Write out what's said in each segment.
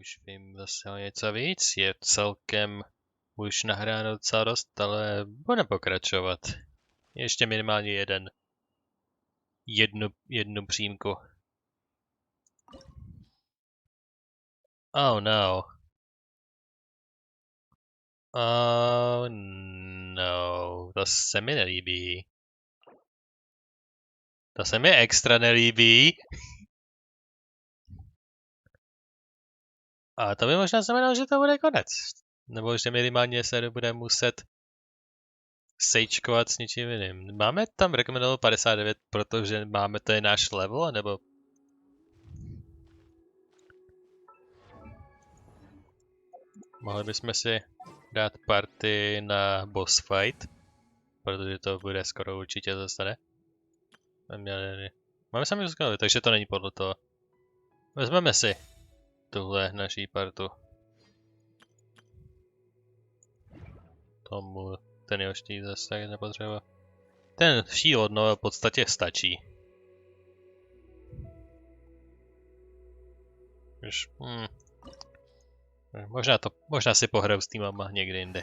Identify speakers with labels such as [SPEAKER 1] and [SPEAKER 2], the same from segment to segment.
[SPEAKER 1] už vím zase o něco víc, je celkem už nahráno docela dost, ale budeme pokračovat. Ještě minimálně jednu přímku. Oh no. Oh no, to se mi nelíbí. To se mi extra nelíbí. A to by možná znamenalo, že to bude konec. Nebo že minimálně se bude muset sejčkovat s něčím jiným. Máme tam recommendable 59, protože máme, to je náš level, nebo... Mohli bychom si dát party na boss fight, protože to bude skoro určitě zastane. Máme sami rozkladově, takže to není podle toho. Vezmeme si tuhle naší partu. Tomu ten jeho štít zase tak nepotřeba. Ten shield no v podstatě stačí. Už, možná si pohraju s týmama někdy jinde.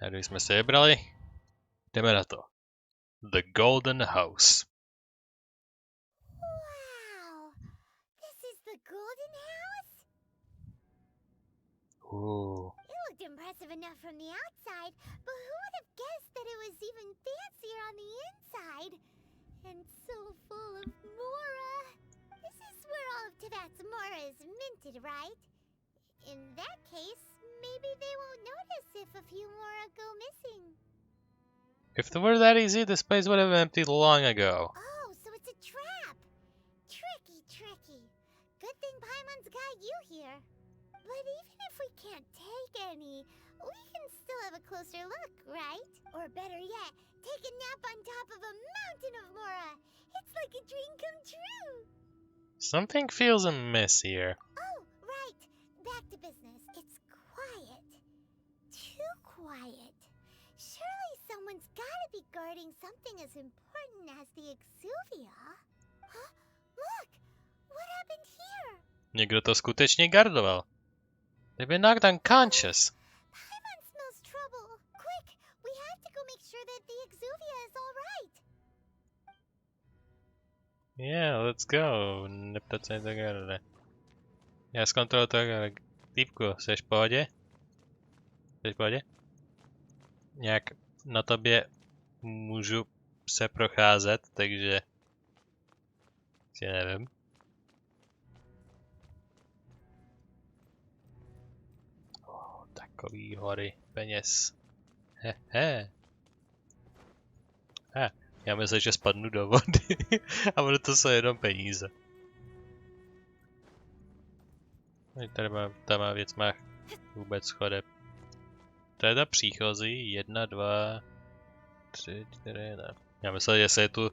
[SPEAKER 1] A když jsme se vybrali, jdeme na to. The Golden House.
[SPEAKER 2] Wow! This is the Golden House?
[SPEAKER 1] Ooh.
[SPEAKER 2] It looked impressive enough from the outside, but who would have guessed that it was even fancier on the inside? And so full of mora. This is where all of Teyvat's mora is minted, right? In that case, maybe they won't notice if a few mora go missing.
[SPEAKER 1] If it were that easy, this place would have emptied long ago.
[SPEAKER 2] Oh, so it's a trap! Tricky. Good thing Paimon's got you here. But even if we can't take any, we can still have a closer look, right? Or better yet, take a nap on top of a mountain of mora. It's like a dream come true.
[SPEAKER 1] Something feels amiss here.
[SPEAKER 2] Oh, right. Back to business. It's quiet. Too quiet. Surely someone's gotta be guarding something as important as the Exuvia. Huh? Look! What happened here?
[SPEAKER 1] Někdo to skutečně gardoval. They've been knocked unconscious.
[SPEAKER 2] Paimon smells trouble. Quick! We have to go make sure that the Exuvia is alright.
[SPEAKER 1] Yeah, let's go. Neptat se to garde. Já zkontroluji to, týpku, jsi v pohodě? Jsi v pohodě? Nějak na tobě můžu se procházet, takže si nevím. Takový hory peněz. Hehe. Já myslím, že spadnu do vody a bude to se jenom peníze. Ta má věc má vůbec chodeb. To je ta příchozí, 1, 2, 3, 4, ne. Já myslel, že je tu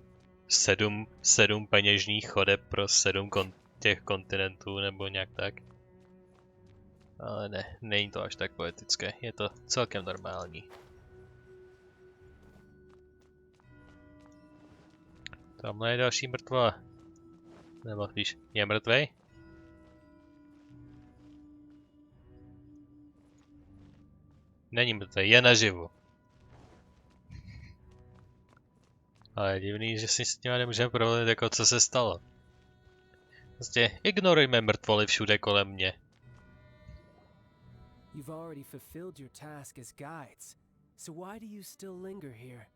[SPEAKER 1] 7 peněžních chodeb pro 7 těch kontinentů nebo nějak tak. Ale ne, není to až tak poetické, je to celkem normální. Tamhle je další mrtvola. Nebo víš, je mrtvej? Není mrtvej, je naživu. Ale je divný, že si s tím nemůžeme promluvit, jako co se stalo. Prostě ignorujme mrtvoly všude kolem mě.
[SPEAKER 3] You've already fulfilled your task as guides, so why do you still linger here?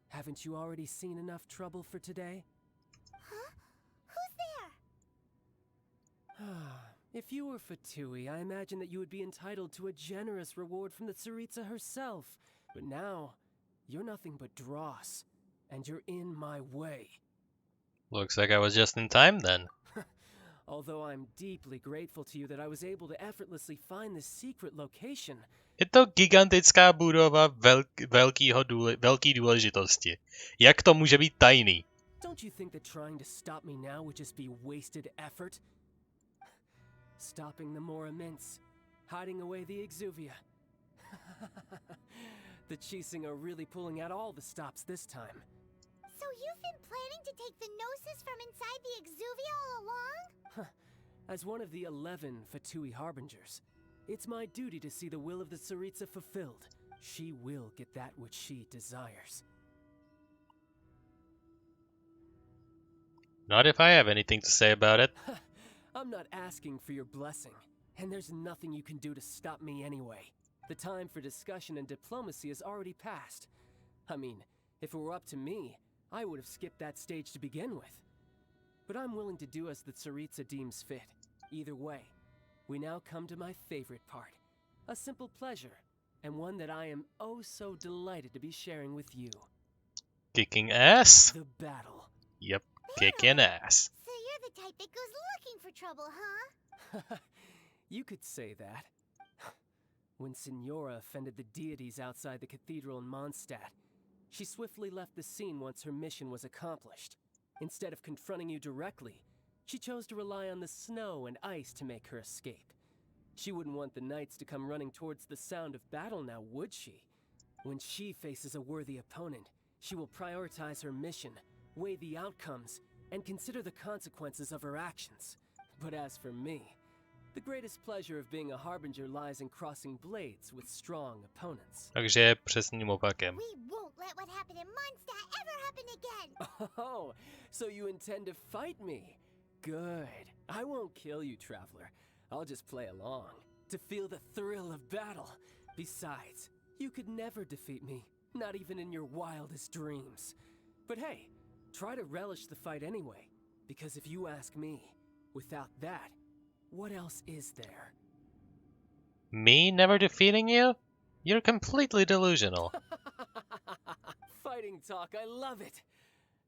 [SPEAKER 3] Haven't you already seen enough trouble for today?
[SPEAKER 2] Huh? Who's there?
[SPEAKER 3] If you were Fatui, I imagine that you would be entitled to a generous reward from the Tsaritsa herself. But now, you're nothing but dross, and you're in my way.
[SPEAKER 1] Looks like I was just in time then.
[SPEAKER 3] Although I'm deeply grateful to you that I was able to effortlessly find this secret location.
[SPEAKER 1] Je to gigantická budova velký důležitosti. Jak to může být tajný?
[SPEAKER 3] Don't you think that trying to stop me now would just be wasted effort? Stopping the Mora Mints, hiding away the Exuvia. The Chising are really pulling out all the stops this time.
[SPEAKER 2] So you've been planning to take the Gnosis from inside the Exuvia all along?
[SPEAKER 3] As one of the 11 Fatui Harbingers, it's my duty to see the will of the Tsaritsa fulfilled. She will get that which she desires.
[SPEAKER 1] Not if I have anything to say about it.
[SPEAKER 3] I'm not asking for your blessing, and there's nothing you can do to stop me anyway. The time for discussion and diplomacy has already passed. I mean, if it were up to me, I would have skipped that stage to begin with. But I'm willing to do as the Tsaritsa deems fit. Either way, we now come to my favorite part. A simple pleasure, and one that I am oh so delighted to be sharing with you.
[SPEAKER 1] Kicking ass?
[SPEAKER 3] The battle.
[SPEAKER 1] Yep, kicking ass.
[SPEAKER 2] So you're the type that goes looking for trouble, huh?
[SPEAKER 3] You could say that. When Signora offended the deities outside the cathedral in Mondstadt, she swiftly left the scene once her mission was accomplished. Instead of confronting you directly, she chose to rely on the snow and ice to make her escape. She wouldn't want the knights to come running towards the sound of battle now, would she? When she faces a worthy opponent, she will prioritize her mission, weigh the outcomes, and consider the consequences of her actions. But as for me, the greatest pleasure of being a harbinger lies in crossing blades with strong opponents.
[SPEAKER 1] Takže je přesným opakem.
[SPEAKER 2] We won't let what happened in Mondstadt ever happen again!
[SPEAKER 3] Oh, so you intend to fight me? Good. I won't kill you, traveler. I'll just play along, to feel the thrill of battle. Besides, you could never defeat me, not even in your wildest dreams. But hey, try to relish the fight anyway, because if you ask me, without that, what else is there?
[SPEAKER 1] Me never defeating you? You're completely delusional.
[SPEAKER 3] Fighting talk, I love it.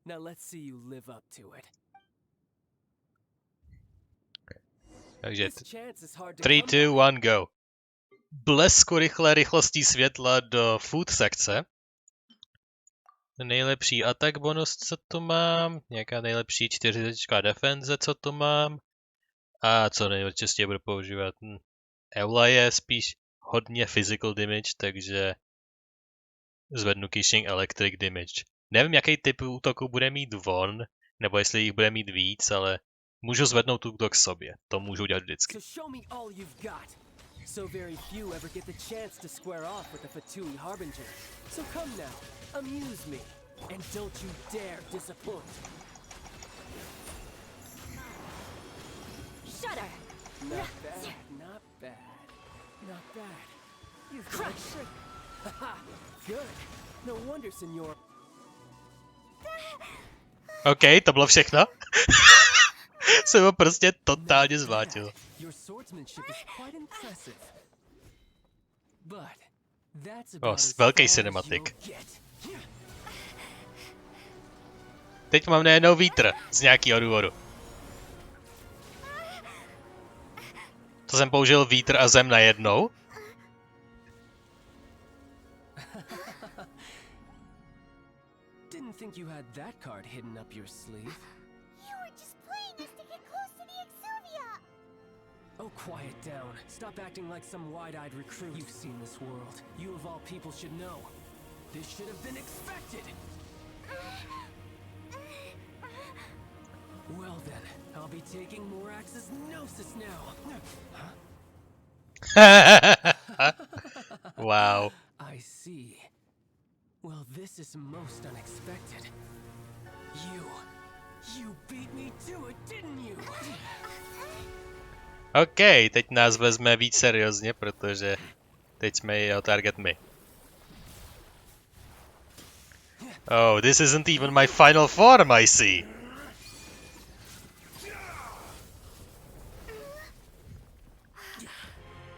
[SPEAKER 3] Now let's see you live up to it.
[SPEAKER 1] Takže
[SPEAKER 3] This chance is hard to
[SPEAKER 1] 3,
[SPEAKER 3] come
[SPEAKER 1] 2,
[SPEAKER 3] by.
[SPEAKER 1] 1, go. Blesku rychle rychlostí světla do food sekce. Nejlepší attack bonus, co tu mám. Nějaká nejlepší 4 defenze, co tu mám. A co nejčastěji budu používat. Eula je spíš hodně physical damage, takže zvednu Kishing Electric damage. Nevím, jaký typ útoku bude mít von, nebo jestli jich bude mít víc, ale můžu zvednout útok sobě. To můžu udělat vždycky.
[SPEAKER 3] So show me all you've got. So very few ever get the chance to square off with a Fatui Harbinger. So come now, amuse me, and don't you dare disappoint.
[SPEAKER 2] Shudder!
[SPEAKER 3] Not bad, not bad, not bad. You've got trick. Haha, good. No wonder, Senor.
[SPEAKER 1] OK, to bylo všechno. Jsem ho prostě totálně zvátil.
[SPEAKER 3] Your swordsmanship is quite impressive. But that's
[SPEAKER 1] O,
[SPEAKER 3] about as
[SPEAKER 1] velký
[SPEAKER 3] far as
[SPEAKER 1] cinematic.
[SPEAKER 3] you'll get.
[SPEAKER 1] Teď mám najednou vítr z nějakého důvodu. To jsem použil vítr a zem najednou?
[SPEAKER 3] Didn't think you had that card hidden up your sleeve.
[SPEAKER 2] You were just playing us to get close to the Exuvia!
[SPEAKER 3] Oh, quiet down. Stop acting like some wide-eyed recruit. You've seen this world. You of all people should know. This should have been expected. Well then, I'll be taking Morax's gnosis now.
[SPEAKER 1] Wow.
[SPEAKER 3] I see. Well, this is most unexpected. You beat me to it, didn't you?
[SPEAKER 1] OK, teď nás vezme víc seriózně, protože teď jsme jeho target my. Oh, this isn't even my final form, I see.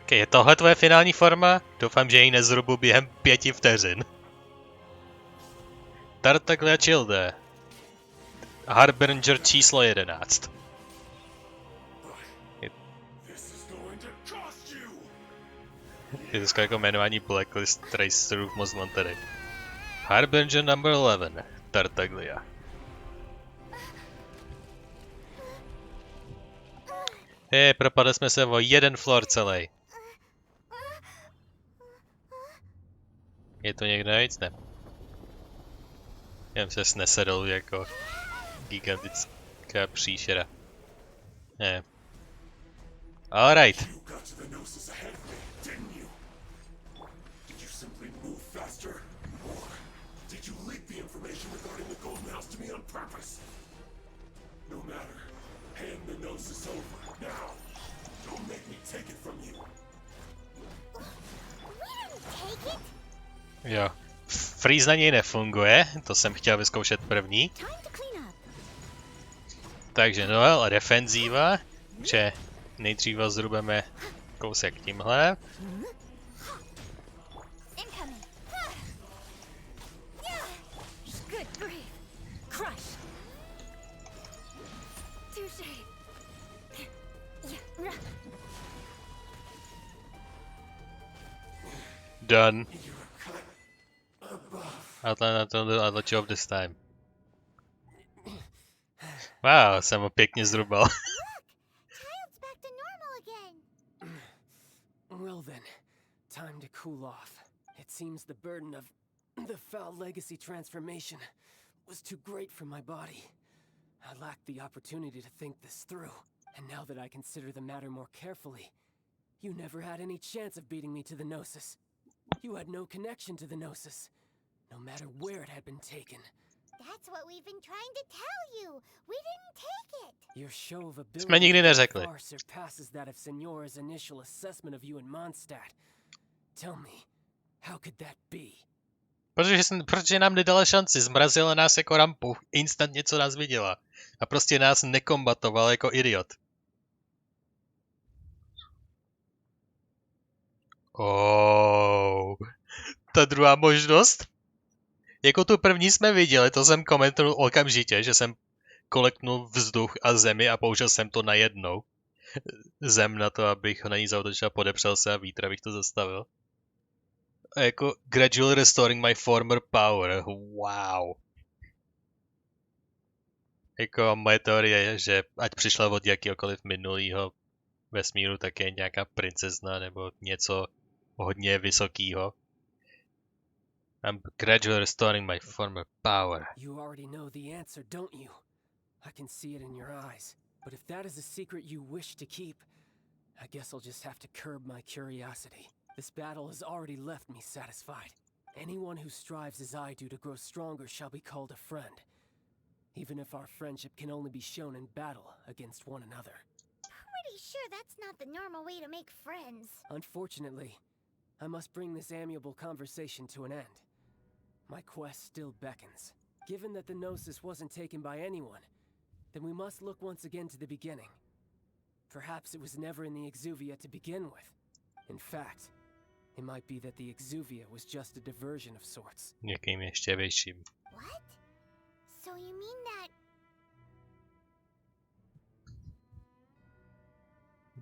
[SPEAKER 1] OK, je tohle tvoje finální forma? Doufám, že ji nezrubu během 5 vteřin. Tartaglia Childe. Harbinger číslo 11. Je to jako jmenování Blacklist Tracerů v Most Wanted. Harbinger number 11. Tartaglia. Propadli jsme se o jeden floor celý. Je to někdo navíc? Ne. Jen se snesedl jako gigantická příšera. Ne. Alright.
[SPEAKER 4] You got to the Gnosis ahead of me, didn't you? Did you simply move faster? Or did you leak the information regarding the Golden House to me on purpose? No matter. Hand the Gnosis over, now. Don't make me take it from you.
[SPEAKER 2] We didn't take it.
[SPEAKER 1] Jo. Freeze na něj nefunguje, to jsem chtěl vyzkoušet první.
[SPEAKER 2] Time to clean up.
[SPEAKER 1] Takže Noel a defenzíva, že nejdřív ho zrubeme kousek tímhle.
[SPEAKER 2] Incoming. Good grief. Crush. Touché.
[SPEAKER 1] Done. I'll let you off this time. Wow, jsem ho pěkně zrubal.
[SPEAKER 2] Child's back to normal again.
[SPEAKER 3] Well then, time to cool off. It seems the burden of the foul legacy transformation was too great for my body. I lacked the opportunity to think this through. And now that I consider the matter more carefully, you never had any chance of beating me to the Gnosis. You had no connection to the Gnosis, no matter where it had been taken.
[SPEAKER 2] That's what we've been trying to tell you. We didn't take it.
[SPEAKER 3] Your show of
[SPEAKER 1] Jsme nikdy
[SPEAKER 3] ability
[SPEAKER 1] neřekli.
[SPEAKER 3] far surpasses that of Signora's initial assessment of you in Mondstadt. Tell me, how could that be?
[SPEAKER 1] Protože nám nedala šanci, zmrazila nás jako rampu, instant něco nás viděla. A prostě nás nekombatovala jako idiot. Ta druhá možnost? Jako tu první jsme viděli, to jsem komentoval okamžitě, že jsem koleknul vzduch a zemi a použil jsem to najednou. Zem na to, abych na ní zaútočil a podepřel se a vítr, abych to zastavil. A jako gradually restoring my former power. Wow. Jako moje teorie je, že ať přišla od jakýhokoliv minulýho vesmíru, tak je nějaká princezna nebo něco hodně vysokýho. I'm gradually restoring my former power.
[SPEAKER 3] You already know the answer, don't you? I can see it in your eyes. But if that is a secret you wish to keep, I guess I'll just have to curb my curiosity. This battle has already left me satisfied. Anyone who strives as I do to grow stronger shall be called a friend, even if our friendship can only be shown in battle against one another.
[SPEAKER 2] Pretty sure that's not the normal way to make friends.
[SPEAKER 3] Unfortunately, I must bring this amiable conversation to an end. My quest still beckons. Given that the Gnosis wasn't taken by anyone, then we must look once again to the beginning. Perhaps it was never in the Exuvia to begin with. In fact, it might be that the Exuvia was just a diversion of sorts.
[SPEAKER 1] Někým ještě větším.
[SPEAKER 2] What? So you mean that...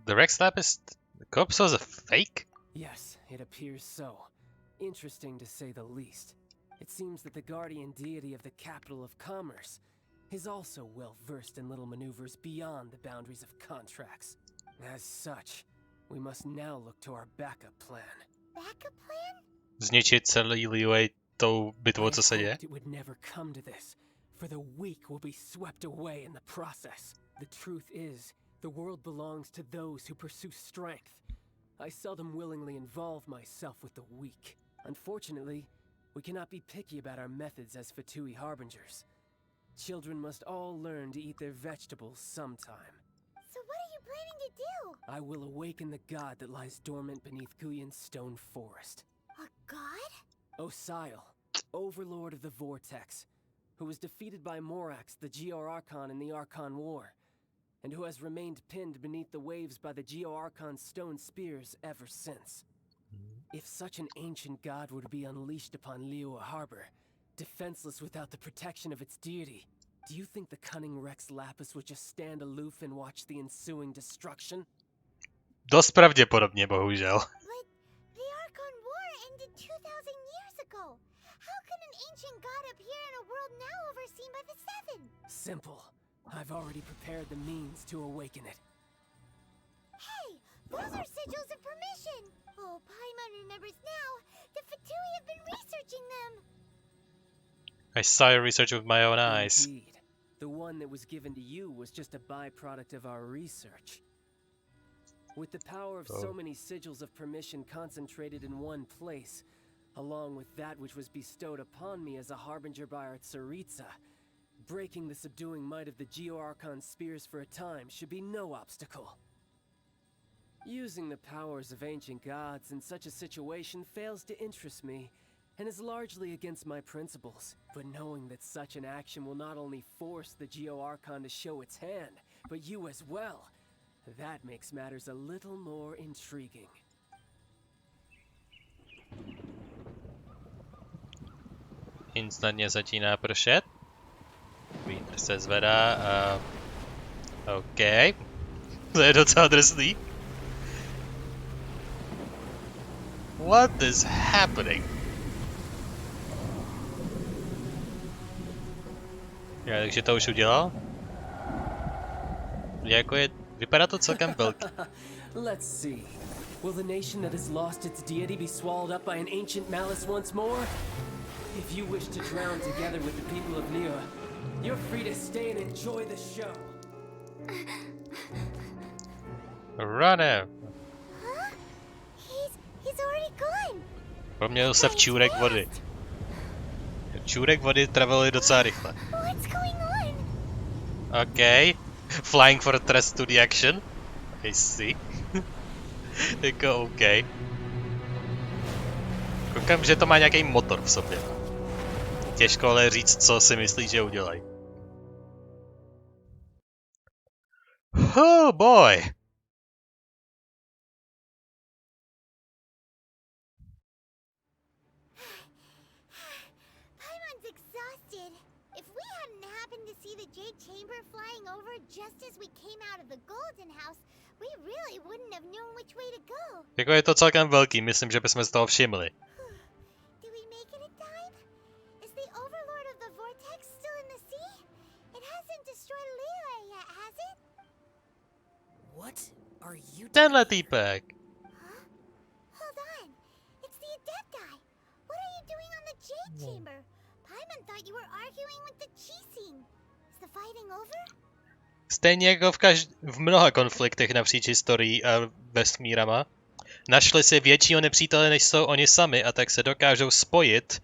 [SPEAKER 1] The Rex Lapis corpse was a fake?
[SPEAKER 3] Yes, it appears so. Interesting to say the least. It seems that the guardian deity of the capital of commerce is also well versed in little maneuvers beyond the boundaries of contracts. As such, we must now look to our backup plan.
[SPEAKER 2] Backup plan?
[SPEAKER 1] Zničit celý Liyue tou bitvou, co se děje?
[SPEAKER 3] hoped it would never come to this, for the weak will be swept away in the process. The truth is, the world belongs to those who pursue strength. I seldom willingly involve myself with the weak. Unfortunately, we cannot be picky about our methods as Fatui harbingers. Children must all learn to eat their vegetables sometime.
[SPEAKER 2] So what are you planning to do?
[SPEAKER 3] I will awaken the god that lies dormant beneath Guyon's stone forest.
[SPEAKER 2] A god?
[SPEAKER 3] Osial, overlord of the Vortex, who was defeated by Morax, the Geo-Archon in the Archon War, and who has remained pinned beneath the waves by the Geo-Archon's stone spears ever since. If such an ancient god were to be unleashed upon Liyue Harbor, defenseless without the protection of its deity, do you think the cunning Rex Lapis would just stand aloof and watch the ensuing destruction?
[SPEAKER 1] Dost pravděpodobně, bohužel.
[SPEAKER 2] But the Archon War ended 2,000 years ago. How can an ancient god appear in a world now overseen by the Seven?
[SPEAKER 3] Simple. I've already prepared the means to awaken it.
[SPEAKER 2] Hey, those are sigils of permission. Oh, Paimon remembers now. The Fatui have been researching them.
[SPEAKER 1] I saw your research with my own eyes.
[SPEAKER 3] Indeed. The one that was given to you was just a byproduct of our research. With the power of so many sigils of permission concentrated in one place, along with that which was bestowed upon me as a harbinger by our Tsaritsa, breaking the subduing might of the Geo-Archon spears for a time should be no obstacle. Using the powers of ancient gods in such a situation fails to interest me, and is largely against my principles. But knowing that such an action will not only force the Geo-Archon to show its hand, but you as well, that makes matters a little more intriguing.
[SPEAKER 1] Instantně začíná pršet. Vítr se zvedá a... OK. To je docela drsný. What is happening? Já, takže to už udělal? Jako je... Vypadá to celkem velký.
[SPEAKER 3] Let's see. Will the nation that has lost its deity be swallowed up by an ancient malice once more? If you wish to drown together with the people of Liyue, you're free to stay and enjoy the show.
[SPEAKER 1] Runner.
[SPEAKER 2] Huh? He's already gone.
[SPEAKER 1] Proměnil se v čůrek vody. Čůrek vody traveluje docela rychle.
[SPEAKER 2] What's going on?
[SPEAKER 1] OK. Flying for thrust to the action. I see. Jako OK. Koukám, že to má nějaký motor v sobě. Těžko ale říct, co si myslí, že udělají. Oh boy!
[SPEAKER 2] Paimon's exhausted. If we hadn't happened to see the Jade Chamber flying over just as we came out of the Golden House, we really wouldn't have known which way to go.
[SPEAKER 1] Jako je to celkem velký, myslím, že bychom z toho všimli.
[SPEAKER 2] Do we make it in time? Is the Overlord of the Vortex still in the sea? It hasn't destroyed Liyue yet, has it?
[SPEAKER 3] What are you
[SPEAKER 1] Tenhle týpek.
[SPEAKER 2] Huh? Hold on. It's the Adepti. What are you doing on the Jade Chamber? Paimon thought you were arguing with the Chising. Is the fighting over?
[SPEAKER 1] Stejně jako v mnoha konfliktech napříč historií a vesmírama, našli si většího nepřítele, než jsou oni sami, a tak se dokážou spojit,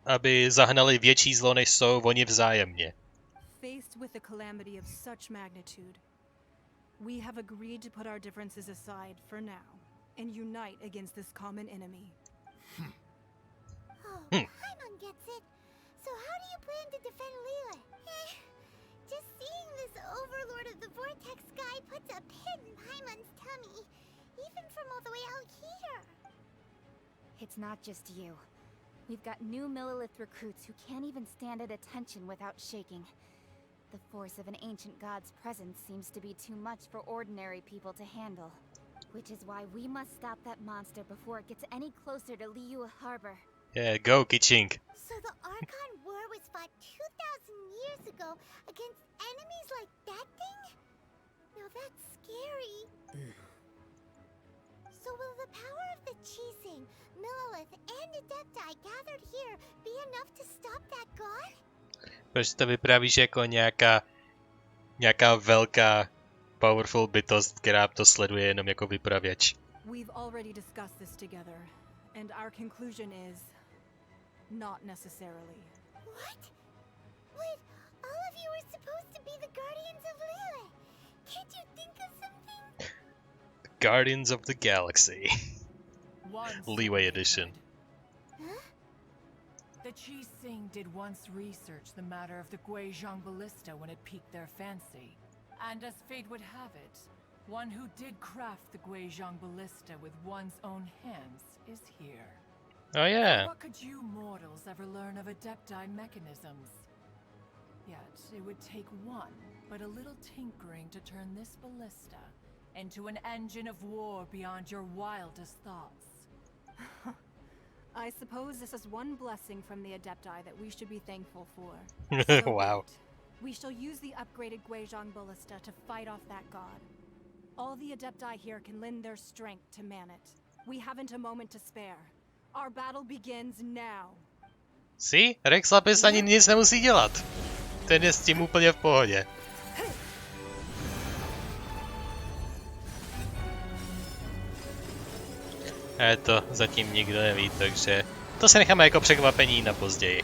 [SPEAKER 1] aby zahnali větší zlo, než jsou oni vzájemně.
[SPEAKER 5] Faced with a calamity of such magnitude, we have agreed to put our differences aside for now and unite against this common enemy.
[SPEAKER 2] Oh, Paimon gets it. So how do you plan to defend Liyue? Just seeing this Overlord of the Vortex guy puts a pit in Paimon's tummy, even from all the way out here.
[SPEAKER 6] It's not just you. We've got new Millilith recruits who can't even stand at attention without shaking. The force of an ancient god's presence seems to be too much for ordinary people to handle. Which is why we must stop that monster before it gets any closer to Liyue Harbor.
[SPEAKER 1] Yeah, go, Kiching.
[SPEAKER 2] So the Archon War was fought 2,000 years ago against enemies like that thing? Now that's scary. So will the power of the Chising, Millilith, and Adepti gathered here be enough to stop that god?
[SPEAKER 1] Proč to vyprávíš jako nějaká velká powerful bytost, která to sleduje jenom jako vypravěč?
[SPEAKER 5] We've already discussed this together, and our conclusion is not necessarily.
[SPEAKER 2] What? But all of you were supposed to be the Guardians of Liyue. Can't you think of something?
[SPEAKER 1] Guardians of the Galaxy.
[SPEAKER 7] Once
[SPEAKER 1] Liyue edition.
[SPEAKER 2] Huh?
[SPEAKER 7] The Chising did once research the matter of the Guizhong ballista when it piqued their fancy. And as fate would have it, one who did craft the Guizhong ballista with one's own hands is here.
[SPEAKER 1] Oh yeah.
[SPEAKER 7] What could you mortals ever learn of Adepti mechanisms? Yet, it would take one, but a little tinkering to turn this ballista into an engine of war beyond your wildest thoughts.
[SPEAKER 5] I suppose this is one blessing from the Adepti that we should be thankful for. So
[SPEAKER 1] Wow.
[SPEAKER 5] we shall use the upgraded Guizhong ballista to fight off that god. All the Adepti here can lend their strength to man it. We haven't a moment to spare. Our battle begins now.
[SPEAKER 1] See? Rex Lapis ani nic nemusí dělat. Ten je s tím úplně v pohodě. To zatím nikdo neví, takže to se necháme jako překvapení na později.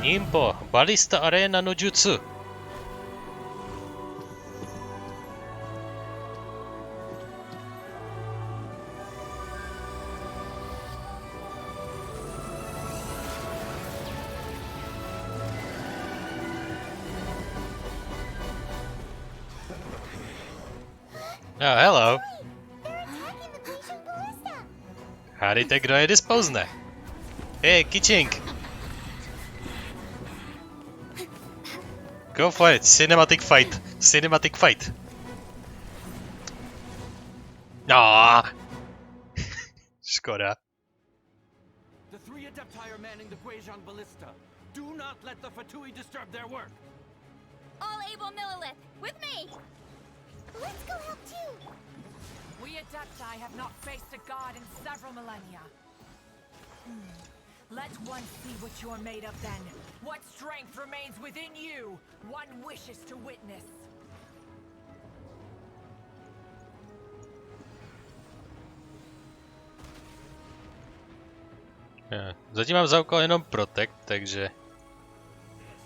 [SPEAKER 1] Nimbo, balista arena no jutsu. Oh, hello.
[SPEAKER 2] They're attacking the Genshin ballista.
[SPEAKER 1] Hádejte, kdo je dispouzne. Hey, Kiching. Go for it. Cinematic fight. Cinematic fight. No. Škoda.
[SPEAKER 8] The 3 Adepti are manning the Guizhong Ballista. Do not let the Fatui disturb their work.
[SPEAKER 6] All able Millilith, with me!
[SPEAKER 2] Let's go help too.
[SPEAKER 7] We Adepti have not faced a god in several millennia. Let one see what you're made of then. What strength remains within you? One wishes to witness.
[SPEAKER 1] Zatím mám za úkol jenom Protect, takže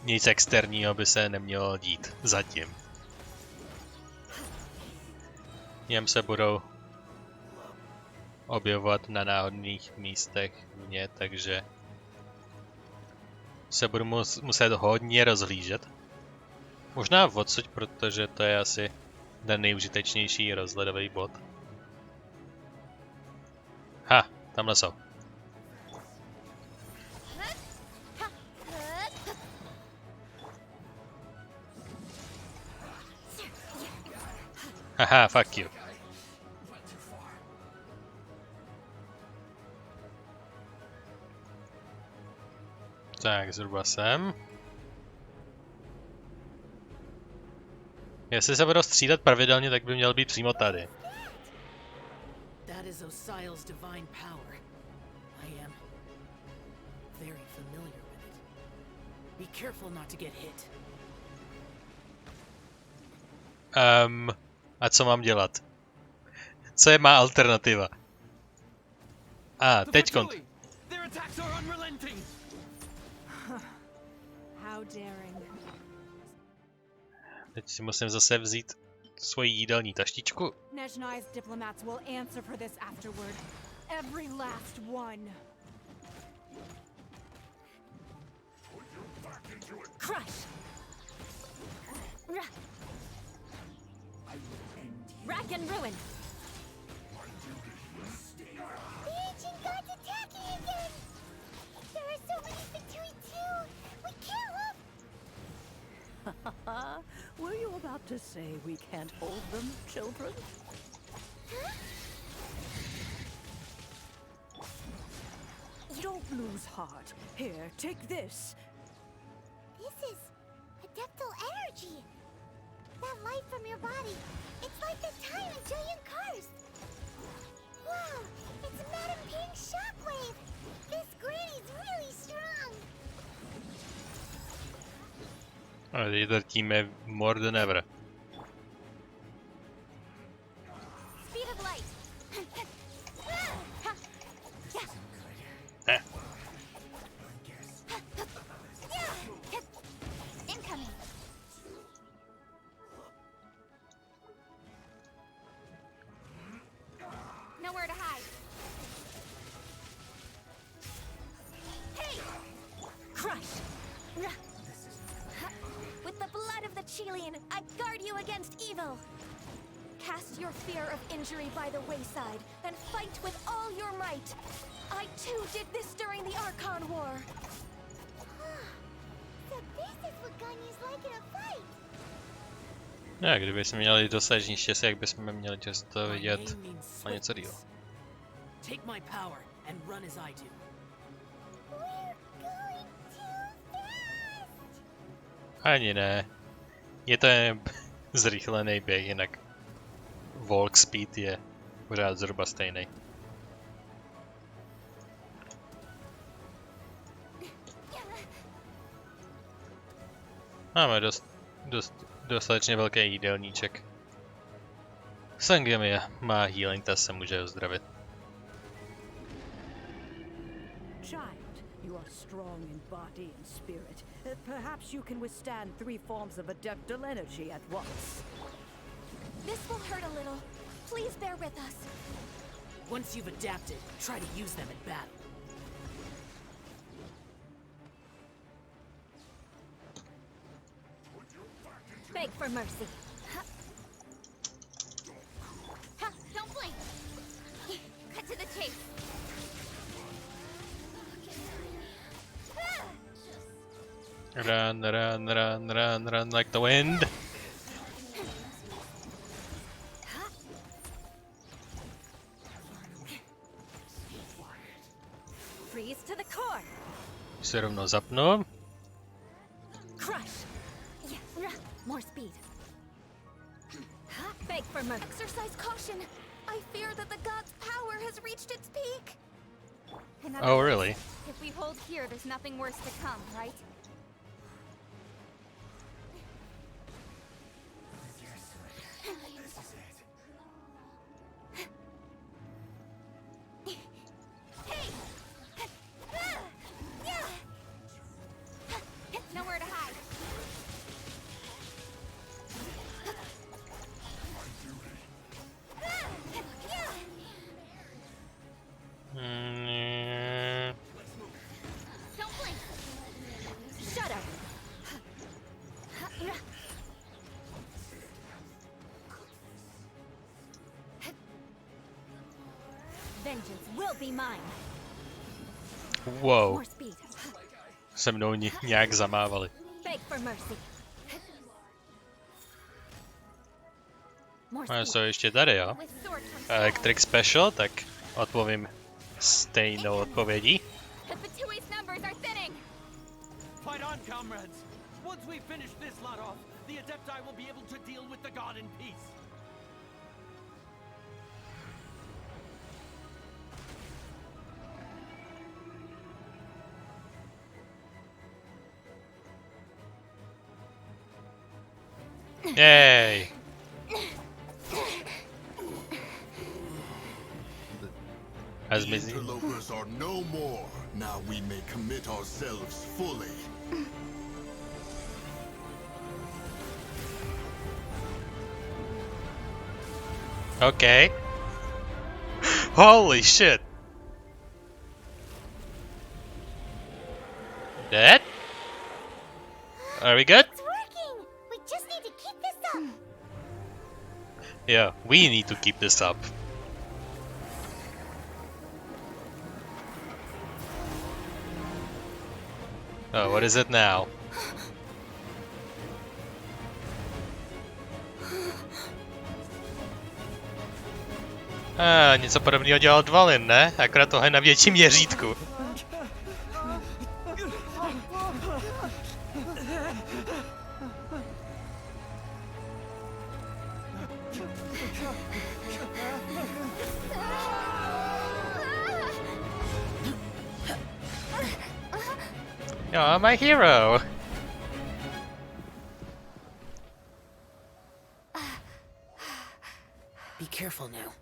[SPEAKER 1] nic externího by se nemělo dít. Zatím. Něm se budou objevovat na náhodných místech mě, takže se budu muset hodně rozhlížet. Možná odsud, protože to je asi ten nejužitečnější rozhledový bod. Ha, tamhle jsou. Haha, fuck you. Tak, zhruba sem. Jestli se budou střídat pravidelně, tak by měl být přímo tady.
[SPEAKER 9] That is Osial's divine power. I am very familiar with it. Be careful not to get hit.
[SPEAKER 1] A co mám dělat? Co je má alternativa? Teď kont.
[SPEAKER 8] Their attacks are unrelenting.
[SPEAKER 5] How daring.
[SPEAKER 1] Teď si musím zase vzít svoji jídelní taštičku.
[SPEAKER 5] Nezhnai's diplomats will answer for this afterward. Every last one.
[SPEAKER 6] Crush! Rack and ruin!
[SPEAKER 2] The ancient god's attacking again. There are so many Fatui too. We can't help.
[SPEAKER 9] Were you about to say we can't hold them, children? Don't lose heart. Here, take this.
[SPEAKER 2] This is adeptal energy. That light from your body. It's like the time in Julian Cars. Wow, it's Madame Ping's shockwave. This granny's really strong.
[SPEAKER 1] Ale teď drtíme more than ever.
[SPEAKER 6] Speed of light! Incoming! Nowhere to hide. Hey! Crush! With the blood of the Chilean, I guard you against evil! Cast your fear of injury by the wayside, and fight with all your might! I too did this during the Archon War!
[SPEAKER 2] So this is what Ganya's like in a fight.
[SPEAKER 1] Ne, kdybychom měli dosažení štěstí, jak bychom měli často vidět na něco díl.
[SPEAKER 9] Take my power and run as I do.
[SPEAKER 2] We're going too fast.
[SPEAKER 1] Ani ne. Je to jen zrychlený běh, jinak walk speed je pořád zhruba stejný. Máme dostatečně velký jídelníček. Sangemia má healing, ta se může uzdravit.
[SPEAKER 10] Child, you are strong in body and spirit. Perhaps you can withstand 3 forms of adeptal energy at once.
[SPEAKER 2] This will hurt a little. Please bear with us.
[SPEAKER 9] Once you've adapted, try to use them in battle.
[SPEAKER 2] Beg for mercy. Ha, don't blink. Cut to the chase.
[SPEAKER 1] Run, run, run, run, run like the wind.
[SPEAKER 2] Freeze to the core.
[SPEAKER 1] Se rovnou zapnu.
[SPEAKER 2] Crush. Yeah, more speed. Beg for mercy. Exercise caution. I fear that the god's power has reached its peak.
[SPEAKER 1] Oh, really?
[SPEAKER 6] If we hold here, there's nothing worse to come, right?
[SPEAKER 2] Nowhere to hide. Don't blink. Shudder. Vengeance will be mine.
[SPEAKER 1] Wow.
[SPEAKER 2] More speed.
[SPEAKER 1] Se mnou nějak zamávali.
[SPEAKER 2] Beg for mercy. More
[SPEAKER 1] A
[SPEAKER 2] speed.
[SPEAKER 1] co ještě tady, jo?
[SPEAKER 2] With sword from
[SPEAKER 1] Electric Special, tak odpovím stejnou odpovědí.
[SPEAKER 2] The Fatui's numbers are thinning.
[SPEAKER 8] Fight on, comrades! Once we finish this lot off, the Adepti will be able to deal with the god in peace.
[SPEAKER 1] Yay! As
[SPEAKER 4] The
[SPEAKER 1] busy.
[SPEAKER 4] interlopers are no more. Now we may commit ourselves fully.
[SPEAKER 1] Okay. Holy shit! Dead? Are we good?
[SPEAKER 2] It's working. We just need to keep this up.
[SPEAKER 1] Yeah, we need to keep this up. Oh, what is it now? Něco podobného dělal Dvalin, ne? Akorát tohle na větším měřítku. You're my hero!
[SPEAKER 9] Be careful now.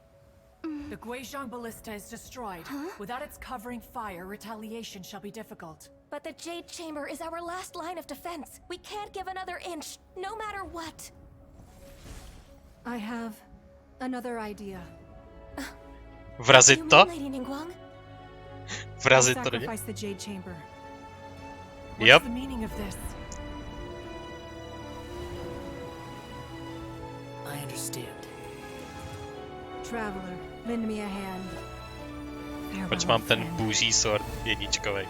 [SPEAKER 7] The Guizhong Ballista is destroyed. Without its covering fire, retaliation shall be difficult.
[SPEAKER 2] But the Jade Chamber is our last line of defense. We can't give another inch, no matter what.
[SPEAKER 5] I have another idea.
[SPEAKER 1] Vrazit
[SPEAKER 2] You
[SPEAKER 1] to?
[SPEAKER 2] mean, Lady Ningguang?
[SPEAKER 1] Vrazit to do?
[SPEAKER 5] Sacrifice the Jade Chamber.
[SPEAKER 7] What's
[SPEAKER 1] Yep.
[SPEAKER 7] the meaning of this?
[SPEAKER 9] I understand.
[SPEAKER 5] Traveler, lend me a hand. Farewell,
[SPEAKER 1] Proč mám ten
[SPEAKER 5] friend.
[SPEAKER 1] bůží sword jedničkovej?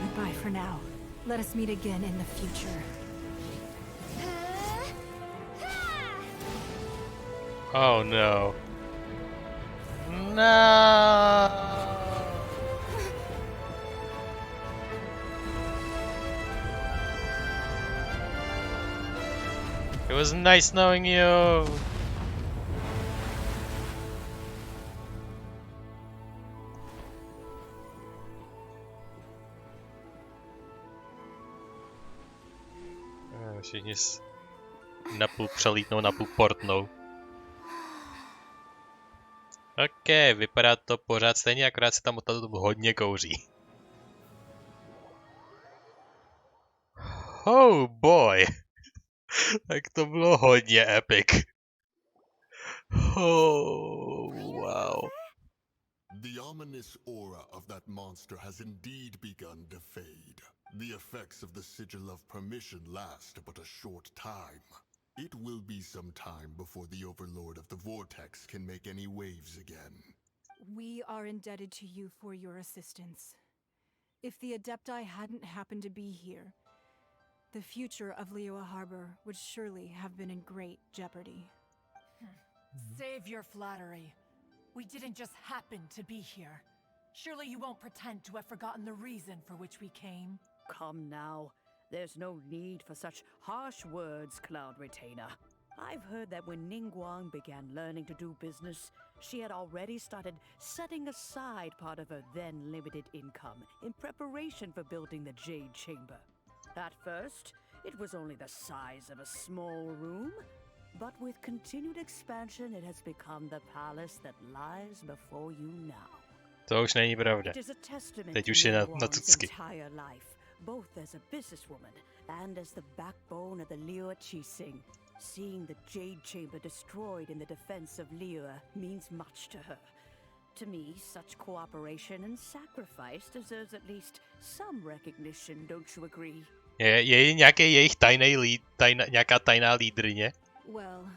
[SPEAKER 5] Goodbye for now. Let us meet again in the future.
[SPEAKER 1] Oh no. No. It was nice knowing you. Všichni napůl přelítnou, napůl portnou. OK, vypadá to pořád stejně, akorát se tam odtud hodně kouří. Oh boy! Tak to bylo hodně epic. Oh, wow.
[SPEAKER 4] The ominous aura of that monster has indeed begun to fade. The effects of the Sigil of Permission last but a short time. It will be some time before the Overlord of the Vortex can make any waves again.
[SPEAKER 5] We are indebted to you for your assistance. If the Adepti hadn't happened to be here, the future of Liyue Harbor would surely have been in great jeopardy.
[SPEAKER 7] Save your flattery. We didn't just happen to be here. Surely you won't pretend to have forgotten the reason for which we came.
[SPEAKER 10] Come now. There's no need for such harsh words, Cloud Retainer. I've heard that when Ningguang began learning to do business, she had already started setting aside part of her then limited income in preparation for building the Jade Chamber. At first, it was only the size of a small room, but with continued expansion, it has become the palace that lies before you now.
[SPEAKER 1] To už není pravda.
[SPEAKER 10] It is a testament
[SPEAKER 1] Teď
[SPEAKER 10] to
[SPEAKER 1] už je na
[SPEAKER 10] Ningguang's
[SPEAKER 1] tucky.
[SPEAKER 10] entire life, both as a businesswoman and as the backbone of the Liyue Qixing. Seeing the Jade Chamber destroyed in the defense of Liyue means much to her. To me, such cooperation and sacrifice deserves at least some recognition, don't you agree?
[SPEAKER 1] Je nějaký jejich nějaká tajná lídryně?
[SPEAKER 5] Well,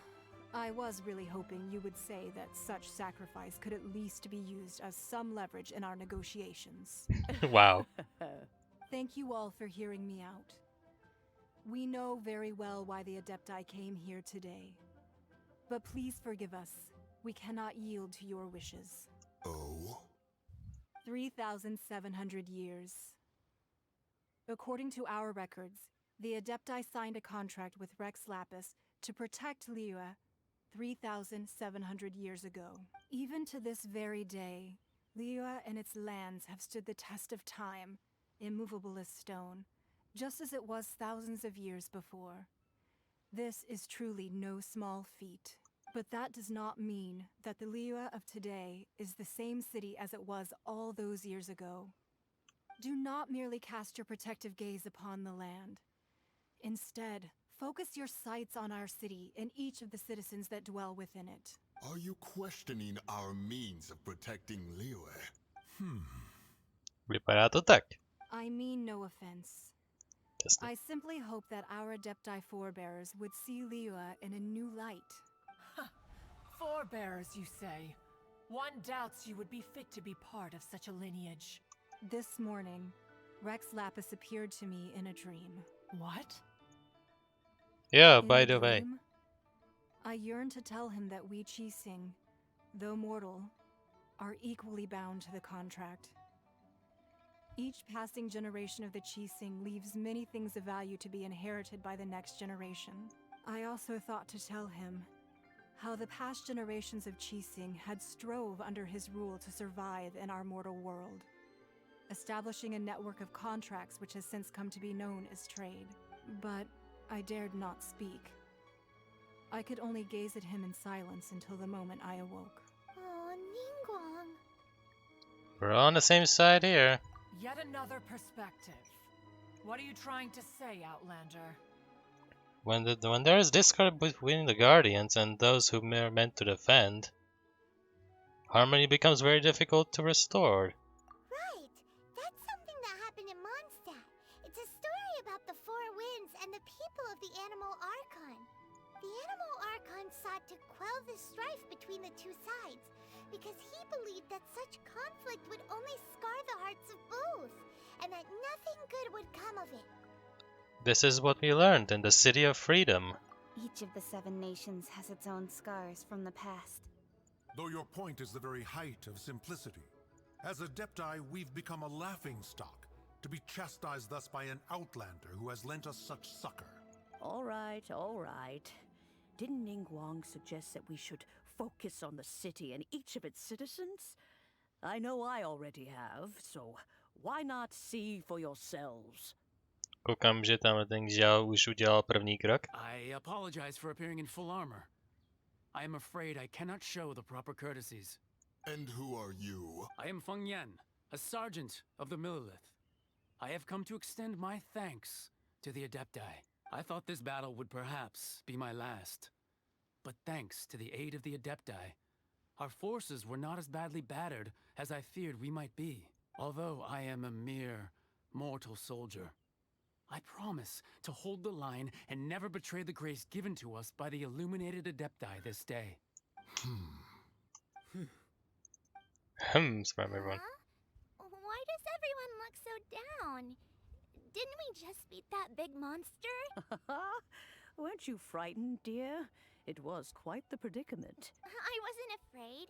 [SPEAKER 5] I was really hoping you would say that such sacrifice could at least be used as some leverage in our negotiations.
[SPEAKER 1] Wow.
[SPEAKER 5] Thank you all for hearing me out. We know very well why the Adepti came here today. But please forgive us. We cannot yield to your wishes.
[SPEAKER 4] Oh?
[SPEAKER 5] 3,700 years. According to our records, the Adepti signed a contract with Rex Lapis to protect Liyue 3,700 years ago. Even to this very day, Liyue and its lands have stood the test of time, immovable as stone, just as it was thousands of years before. This is truly no small feat. But that does not mean that the Liyue of today is the same city as it was all those years ago. Do not merely cast your protective gaze upon the land. Instead, focus your sights on our city and each of the citizens that dwell within it.
[SPEAKER 4] Are you questioning our means of protecting Liyue?
[SPEAKER 1] Vypadá to tak.
[SPEAKER 5] I mean no offense.
[SPEAKER 1] Jasně.
[SPEAKER 5] I simply hope that our Adepti forebears would see Liyue in a new light.
[SPEAKER 7] Forebears, you say? One doubts you would be fit to be part of such a lineage.
[SPEAKER 5] This morning, Rex Lapis appeared to me in a dream.
[SPEAKER 7] What?
[SPEAKER 1] Yeah,
[SPEAKER 5] In
[SPEAKER 1] by
[SPEAKER 5] the
[SPEAKER 1] the way.
[SPEAKER 5] dream, I yearned to tell him that we Qixing, though mortal, are equally bound to the contract. Each passing generation of the Qixing leaves many things of value to be inherited by the next generation. I also thought to tell him how the past generations of Qixing had strove under his rule to survive in our mortal world, establishing a network of contracts which has since come to be known as trade. But I dared not speak. I could only gaze at him in silence until the moment I awoke.
[SPEAKER 2] Oh, Ningguang.
[SPEAKER 1] We're on the same side here.
[SPEAKER 7] Yet another perspective. What are you trying to say, Outlander?
[SPEAKER 1] When there is discord between the Guardians and those who are meant to defend, harmony becomes very difficult to restore.
[SPEAKER 2] Right. That's something that happened in Mondstadt. It's a story about the Four Winds and the people of the Animal Archon. The Animal Archon sought to quell the strife between the two sides, because he believed that such conflict would only scar the hearts of both, and that nothing good would come of it.
[SPEAKER 1] This is what we learned in the City of Freedom.
[SPEAKER 6] Each of the 7 nations has its own scars from the past.
[SPEAKER 11] Though your point is the very height of simplicity. As Adepti, we've become a laughingstock, to be chastised thus by an outlander who has lent us such succor.
[SPEAKER 10] All right, all right. Didn't Ningguang suggest that we should focus on the city and each of its citizens? I know I already have, so why not see for yourselves?
[SPEAKER 1] Koukám, že tam ten žál už udělal první krok.
[SPEAKER 8] I apologize for appearing in full armor. I am afraid I cannot show the proper courtesies.
[SPEAKER 4] And who are you?
[SPEAKER 8] I am Feng Yan, a sergeant of the Millelith. I have come to extend my thanks to the Adepti. I thought this battle would perhaps be my last. But thanks to the aid of the Adepti, our forces were not as badly battered as I feared we might be. Although I am a mere mortal soldier, I promise to hold the line and never betray the grace given to us by the illuminated Adepti this day.
[SPEAKER 1] From everyone.
[SPEAKER 2] Why does everyone look so down? Didn't we just beat that big monster?
[SPEAKER 10] Weren't you frightened, dear? It was quite the predicament.
[SPEAKER 2] I wasn't afraid.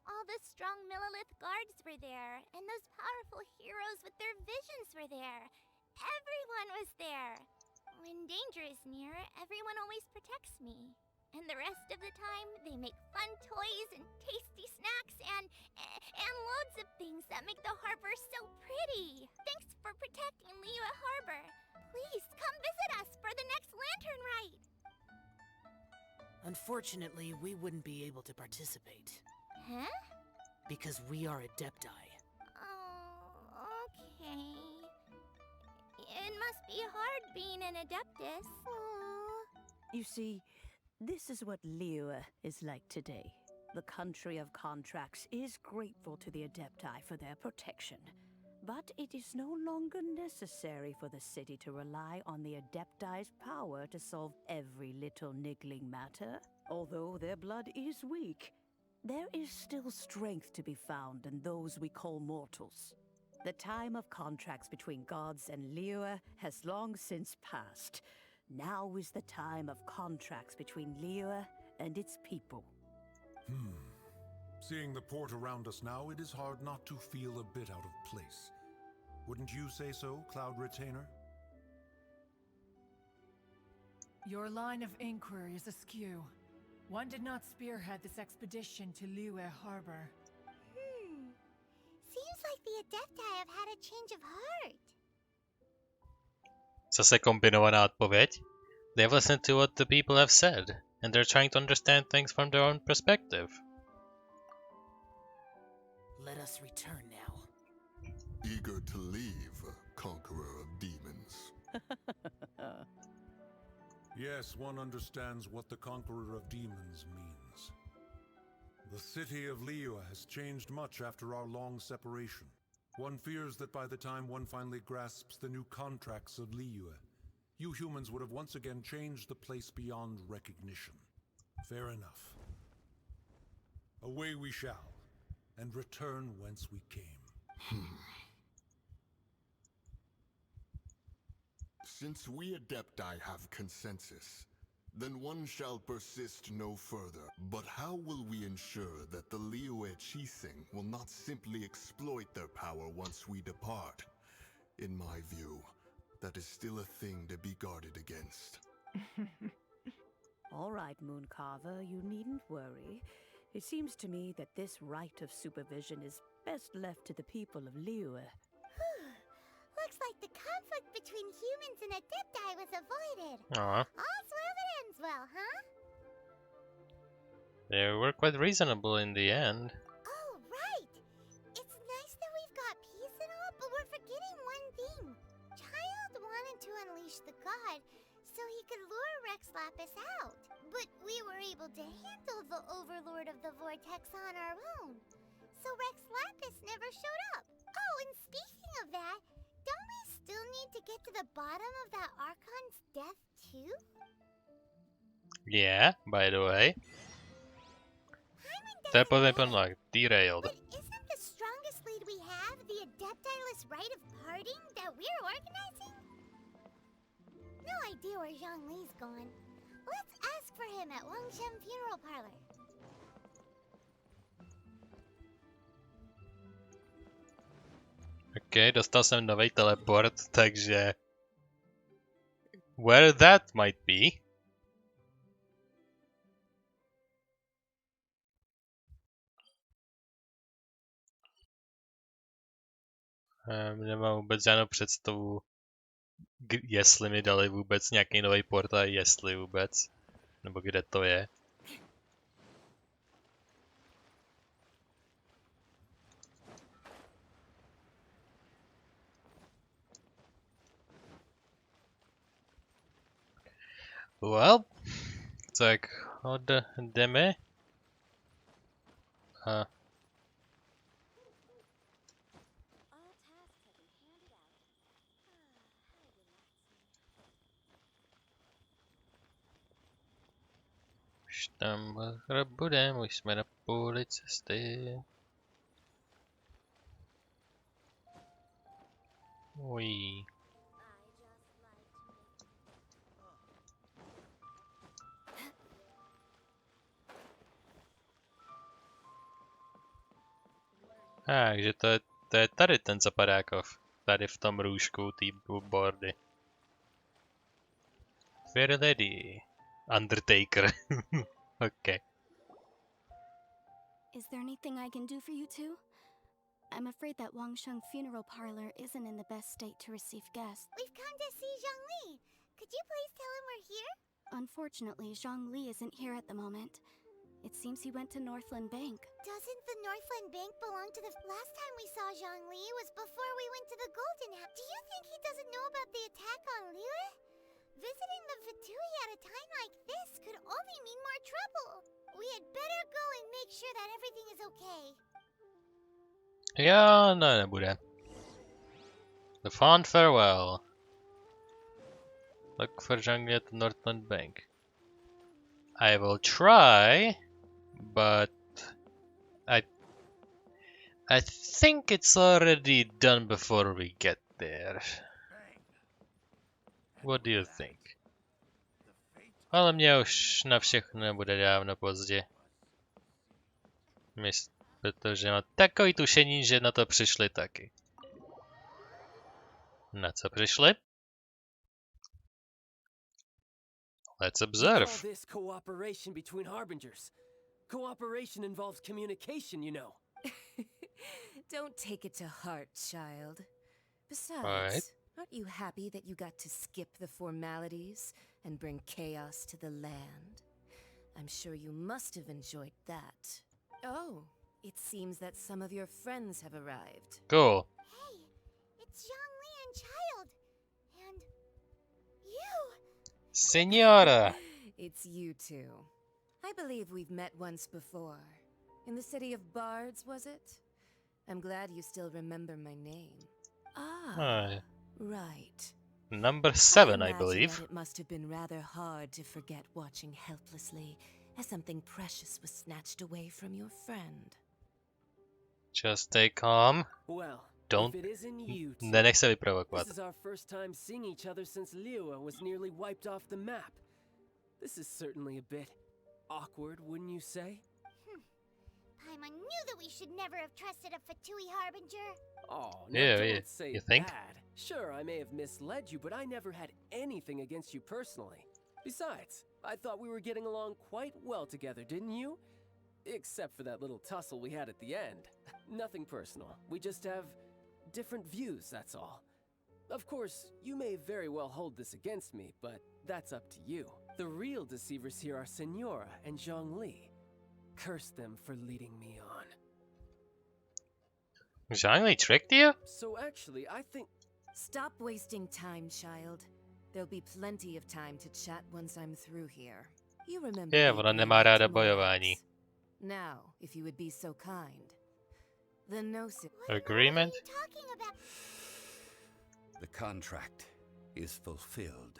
[SPEAKER 2] All the strong Millelith guards were there, and those powerful heroes with their visions were there. Everyone was there. When danger is near, everyone always protects me. And the rest of the time, they make fun toys and tasty snacks and loads of things that make the harbor so pretty. Thanks for protecting Liyue Harbor. Please come visit us for the next lantern rite.
[SPEAKER 9] Unfortunately, we wouldn't be able to participate.
[SPEAKER 2] Huh?
[SPEAKER 9] Because we are Adepti.
[SPEAKER 2] Oh, okay. It must be hard being an Adeptus.
[SPEAKER 10] You see, this is what Liyue is like today. The country of contracts is grateful to the Adepti for their protection. But it is no longer necessary for the city to rely on the Adepti's power to solve every little niggling matter. Although their blood is weak, there is still strength to be found in those we call mortals. The time of contracts between gods and Liyue has long since passed. Now is the time of contracts between Liyue and its people.
[SPEAKER 11] Seeing the port around us now, it is hard not to feel a bit out of place. Wouldn't you say so, Cloud Retainer?
[SPEAKER 7] Your line of inquiry is askew. One did not spearhead this expedition to Liyue Harbor.
[SPEAKER 2] Seems like the Adepti have had a change of heart.
[SPEAKER 1] Zase kombinovaná odpověď. They've listened to what the people have said, and they're trying to understand things from their own perspective.
[SPEAKER 9] Let us return now.
[SPEAKER 4] Eager to leave, conqueror of demons.
[SPEAKER 11] Yes, one understands what the Conqueror of Demons means. The city of Liyue has changed much after our long separation. One fears that by the time one finally grasps the new contracts of Liyue, you humans would have once again changed the place beyond recognition. Fair enough. Away we shall, and return whence we came.
[SPEAKER 4] Since we Adepti have consensus, then one shall persist no further. But how will we ensure that the Liyue Chising will not simply exploit their power once we depart? In my view, that is still a thing to be guarded against.
[SPEAKER 10] All right, Mooncarver, you needn't worry. It seems to me that this right of supervision is best left to the people of Liyue.
[SPEAKER 2] Looks like the conflict between humans and Adepti was avoided.
[SPEAKER 1] Aw,
[SPEAKER 2] All's well that ends well, huh?
[SPEAKER 1] they were quite reasonable in the end.
[SPEAKER 2] Oh, right! It's nice that we've got peace and all, but we're forgetting one thing. Child wanted to unleash the god so he could lure Rex Lapis out. But we were able to handle the Overlord of the Vortex on our own. So Rex Lapis never showed up. Oh, and speaking of that, don't we still need to get to the bottom of that Archon's death too?
[SPEAKER 1] Yeah, by the way.
[SPEAKER 2] Paimon
[SPEAKER 1] That was
[SPEAKER 2] doesn't get it.
[SPEAKER 1] derailed.
[SPEAKER 2] But isn't the strongest lead we have the Adeptiless rite of parting that we're organizing? No idea where Zhongli's gone. Let's ask for him at Wangshem Funeral Parlor.
[SPEAKER 1] Ok, dostal jsem nový teleport, takže... Where that might be. Nemám vůbec žádnou představu, jestli mi dali vůbec nějaký nový portál, jestli vůbec. Nebo kde to je. Well, tak jdeme. A už tam budeme, už jsme na půli cesty. Uj. Takže to je tady ten zapadákov. Tady v tom růžku tý boardy. Fair Lady. Undertaker. Okay.
[SPEAKER 6] Is there anything I can do for you two? I'm afraid that Wangsheng funeral parlor isn't in the best state to receive guests.
[SPEAKER 2] We've come to see Zhongli. Could you please tell him we're here?
[SPEAKER 6] Unfortunately, Zhongli isn't here at the moment. It seems he went to Northland Bank.
[SPEAKER 2] Doesn't the Northland Bank belong to the... Last time we saw Zhongli was before we went to the Golden House. Do you think he doesn't know about the attack on Liyue? Visiting the Fatui at a time like this could only mean more trouble. We had better go and make sure that everything is okay.
[SPEAKER 1] Jo, no nebude. The fond farewell. Look for Zhongli at the Northland Bank. I will try, but I think it's already done before we get there. What do you think? Ale mě už na všechno nebude dávno pozdě. Protože mám takový tušení, že na to přišli taky. Na co přišli? Let's observe.
[SPEAKER 3] All this cooperation between harbingers. Cooperation involves communication, you know.
[SPEAKER 12] Don't take it to heart, child. Besides,
[SPEAKER 1] Right.
[SPEAKER 12] aren't you happy that you got to skip the formalities and bring chaos to the land? I'm sure you must have enjoyed that. Oh, it seems that some of your friends have arrived.
[SPEAKER 1] Cool.
[SPEAKER 2] Hey, it's Zhongli and Child. And... you!
[SPEAKER 1] Senora!
[SPEAKER 12] It's you two. I believe we've met once before. In the city of Bards, was it? I'm glad you still remember my name. Ah,
[SPEAKER 1] Hi.
[SPEAKER 12] right.
[SPEAKER 1] Number 7, I
[SPEAKER 12] imagine
[SPEAKER 1] believe.
[SPEAKER 12] that it must have been rather hard to forget watching helplessly as something precious was snatched away from your friend.
[SPEAKER 1] Just stay calm.
[SPEAKER 3] Well,
[SPEAKER 1] Don't-
[SPEAKER 3] if it isn't you two,
[SPEAKER 1] Nenech se
[SPEAKER 3] this
[SPEAKER 1] vyprovokovat.
[SPEAKER 3] is our first time seeing each other since Liyue was nearly wiped off the map. This is certainly a bit awkward, wouldn't you say?
[SPEAKER 2] Paimon knew that we should never have trusted a Fatui Harbinger.
[SPEAKER 3] Oh, no,
[SPEAKER 1] Yeah,
[SPEAKER 3] don't
[SPEAKER 1] yeah.
[SPEAKER 3] say
[SPEAKER 1] You think?
[SPEAKER 3] that. Sure, I may have misled you, but I never had anything against you personally. Besides, I thought we were getting along quite well together, didn't you? Except for that little tussle we had at the end. Nothing personal. We just have different views, that's all. Of course, you may very well hold this against me, but that's up to you. The real deceivers here are Senora and Zhongli. Curse them for leading me on.
[SPEAKER 1] Zhongli tricked you?
[SPEAKER 3] So actually, I think...
[SPEAKER 12] Stop wasting time, child. There'll be plenty of time to chat once I'm through here. You remember
[SPEAKER 1] Je,
[SPEAKER 12] the
[SPEAKER 1] ona nemá
[SPEAKER 12] agreement
[SPEAKER 1] ráda
[SPEAKER 12] tomorrow.
[SPEAKER 1] bojování.
[SPEAKER 12] Now, if you would be so kind. The Gnosis.
[SPEAKER 1] Agreement?
[SPEAKER 2] What are you talking about?
[SPEAKER 13] The contract is fulfilled.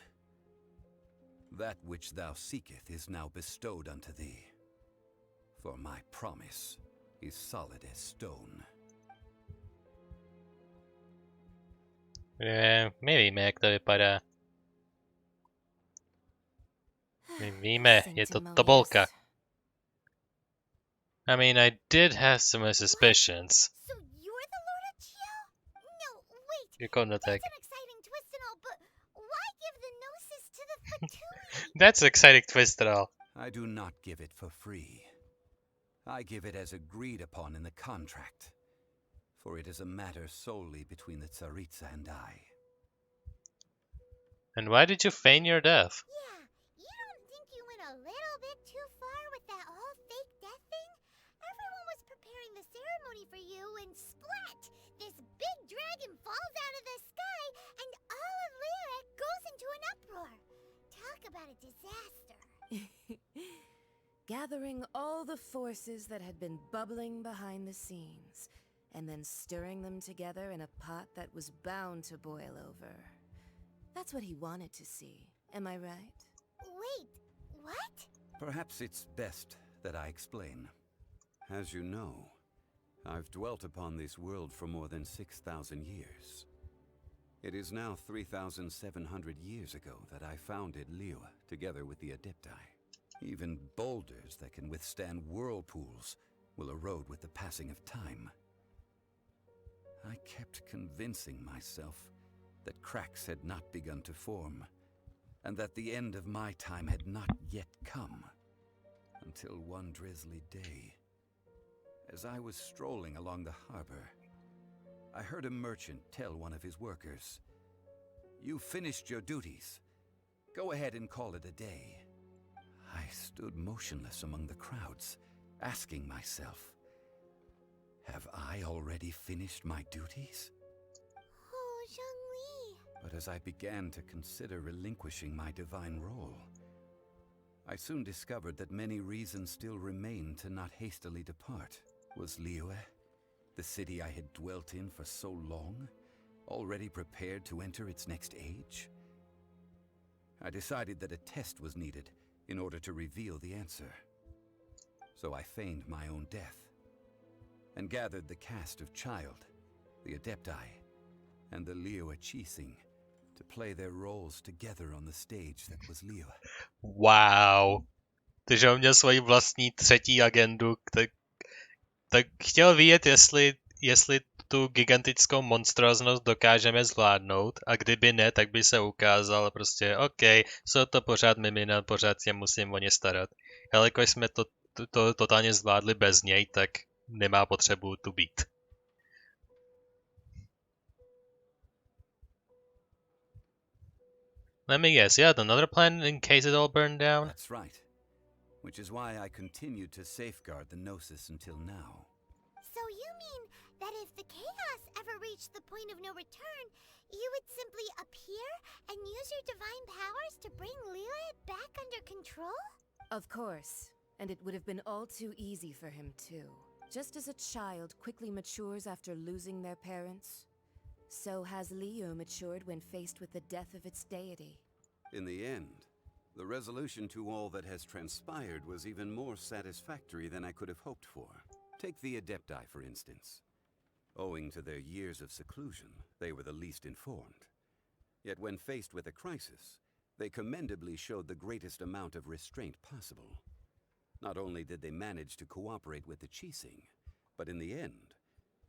[SPEAKER 13] That which thou seeketh is now bestowed unto thee. For my promise is solid as stone.
[SPEAKER 1] My víme, jak to vypadá. My víme, je to tobolka. I mean, I did have some suspicions.
[SPEAKER 2] So you're the Lord of Chiao? No, wait.
[SPEAKER 1] Jako no tak.
[SPEAKER 2] That's an exciting twist and all, but why give the Gnosis to the Fatui?
[SPEAKER 1] That's an exciting twist at all.
[SPEAKER 13] I do not give it for free. I give it as agreed upon in the contract. For it is a matter solely between the Tsaritsa and I.
[SPEAKER 1] And why did you feign your death?
[SPEAKER 2] Yeah, you don't think you went a little bit too far with that whole fake death thing? Everyone was preparing the ceremony for you and splat! This big dragon falls out of the sky and all of Liyue goes into an uproar. Talk about a disaster.
[SPEAKER 12] Gathering all the forces that had been bubbling behind the scenes, and then stirring them together in a pot that was bound to boil over. That's what he wanted to see, am I right?
[SPEAKER 2] Wait, what?
[SPEAKER 13] Perhaps it's best that I explain. As you know, I've dwelt upon this world for more than 6,000 years. It is now 3,700 years ago that I founded Liyue together with the Adepti. Even boulders that can withstand whirlpools will erode with the passing of time. I kept convincing myself that cracks had not begun to form, and that the end of my time had not yet come. Until one drizzly day, as I was strolling along the harbor, I heard a merchant tell one of his workers, "You finished your duties. Go ahead and call it a day." I stood motionless among the crowds, asking myself, have I already finished my duties?
[SPEAKER 2] Oh, Zhongli.
[SPEAKER 13] But as I began to consider relinquishing my divine role, I soon discovered that many reasons still remained to not hastily depart. Was Liyue, the city I had dwelt in for so long, already prepared to enter its next age? I decided that a test was needed in order to reveal the answer. So I feigned my own death, and gathered the cast of Child, the Adepti, and the Liyue Chising to play their roles together on the stage that was Liyue.
[SPEAKER 1] Wow. Takže on měl svoji vlastní třetí agendu, tak chtěl vidět, jestli tu gigantickou monstroznost dokážeme zvládnout, a kdyby ne, tak by se ukázal prostě, OK, jsou to pořád mimina, pořád se musím o ně starat. Jelikož jsme to totálně zvládli bez něj, tak nemá potřebu tu být. Let me guess, you had another plan in case it all burned down?
[SPEAKER 13] That's right. Which is why I continued to safeguard the Gnosis until now.
[SPEAKER 2] So you mean that if the chaos ever reached the point of no return, you would simply appear and use your divine powers to bring Liyue back under control?
[SPEAKER 12] Of course. And it would have been all too easy for him, too. Just as a child quickly matures after losing their parents, so has Liyue matured when faced with the death of its deity.
[SPEAKER 13] In the end, the resolution to all that has transpired was even more satisfactory than I could have hoped for. Take the Adepti, for instance. Owing to their years of seclusion, they were the least informed. Yet when faced with a crisis, they commendably showed the greatest amount of restraint possible. Not only did they manage to cooperate with the Chising, but in the end,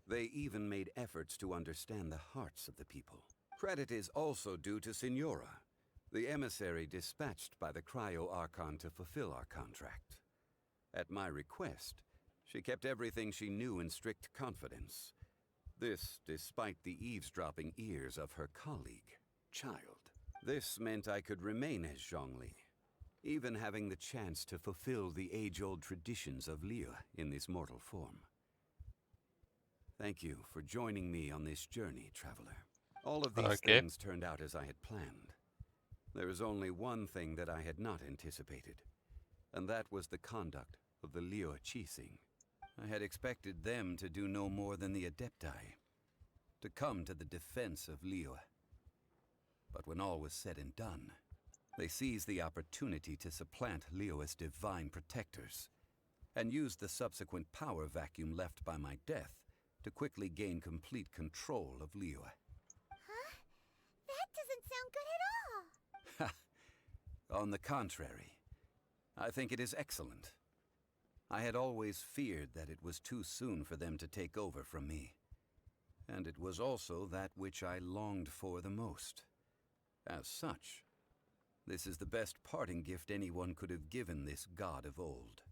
[SPEAKER 13] they even made efforts to understand the hearts of the people. Credit is also due to Signora, the emissary dispatched by the Cryo-Archon to fulfill our contract. At my request, she kept everything she knew in strict confidence. This despite the eavesdropping ears of her colleague, Child. This meant I could remain as Zhongli, even having the chance to fulfill the age-old traditions of Liyue in this mortal form. Thank you for joining me on this journey, Traveler. All of these things turned out as I had planned. There is only one thing that I had not anticipated, and that was the conduct of the Liyue Chising. I had expected them to do no more than the Adepti, to come to the defense of Liyue. But when all was said and done, they seized the opportunity to supplant Liyue's divine protectors, and used the subsequent power vacuum left by my death to quickly gain complete control of Liyue.
[SPEAKER 2] Huh? That doesn't sound good at all.
[SPEAKER 13] On the contrary, I think it is excellent. I had always feared that it was too soon for them to take over from me, and it was also that which I longed for the most. As such, this is the best parting gift anyone could have given this god of old.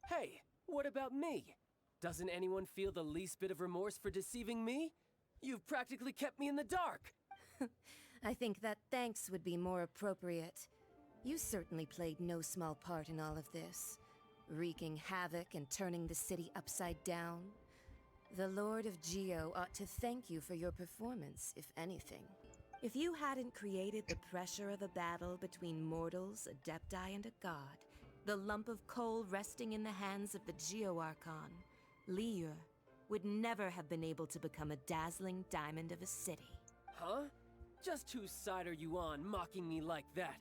[SPEAKER 3] Hey, what about me? Doesn't anyone feel the least bit of remorse for deceiving me? You've practically kept me in the dark.
[SPEAKER 12] I think that thanks would be more appropriate. You certainly played no small part in all of this, wreaking havoc and turning the city upside down. The Lord of Geo ought to thank you for your performance, if anything. If you hadn't created the pressure of a battle between mortals, adepti, and a god, the lump of coal resting in the hands of the Geo Archon, Liyue, would never have been able to become a dazzling diamond of a city.
[SPEAKER 3] Huh? Just whose side are you on, mocking me like that?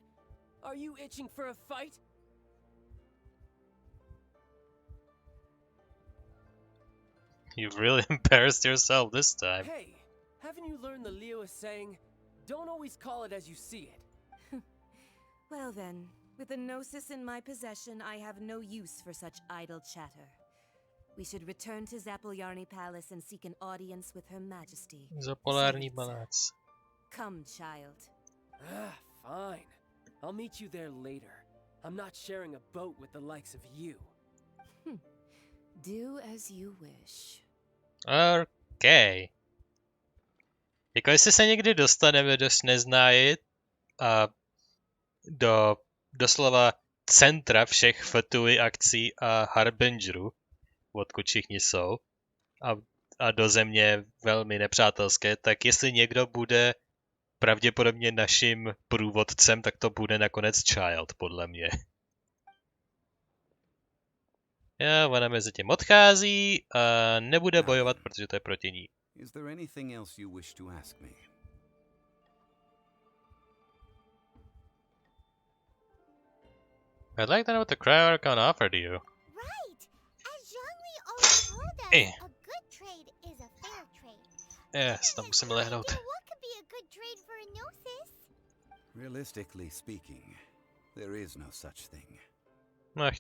[SPEAKER 3] Are you itching for a fight?
[SPEAKER 1] You've really embarrassed yourself this time.
[SPEAKER 3] Hey, haven't you learned the Liyue saying, don't always call it as you see it?
[SPEAKER 12] Well then, with the Gnosis in my possession, I have no use for such idle chatter. We should return to Zapoljarny Palace and seek an audience with Her Majesty.
[SPEAKER 1] Zapoljarny Palace.
[SPEAKER 12] Come, child.
[SPEAKER 3] Fine. I'll meet you there later. I'm not sharing a boat with the likes of you.
[SPEAKER 12] Do as you wish.
[SPEAKER 1] OK. Jako jestli se někdy dostaneme do Sneznáji a do doslova centra všech Fatui akcí a Harbingerů, odkud všichni jsou, a do země velmi nepřátelské, tak jestli někdo bude pravděpodobně naším průvodcem, tak to bude nakonec Child, podle mě. Já, ona mezi tím odchází a nebude bojovat, protože to je proti ní.
[SPEAKER 13] Is there anything else you wish to ask me?
[SPEAKER 1] I'd like to know what the Cryo Archon offered you.
[SPEAKER 2] Right! As Zhongli always told us, a good trade is a fair trade.
[SPEAKER 1] Tam musím lehnout.
[SPEAKER 2] What could be a good trade for a Gnosis?
[SPEAKER 13] Realistically speaking, there is no such thing.
[SPEAKER 1] No,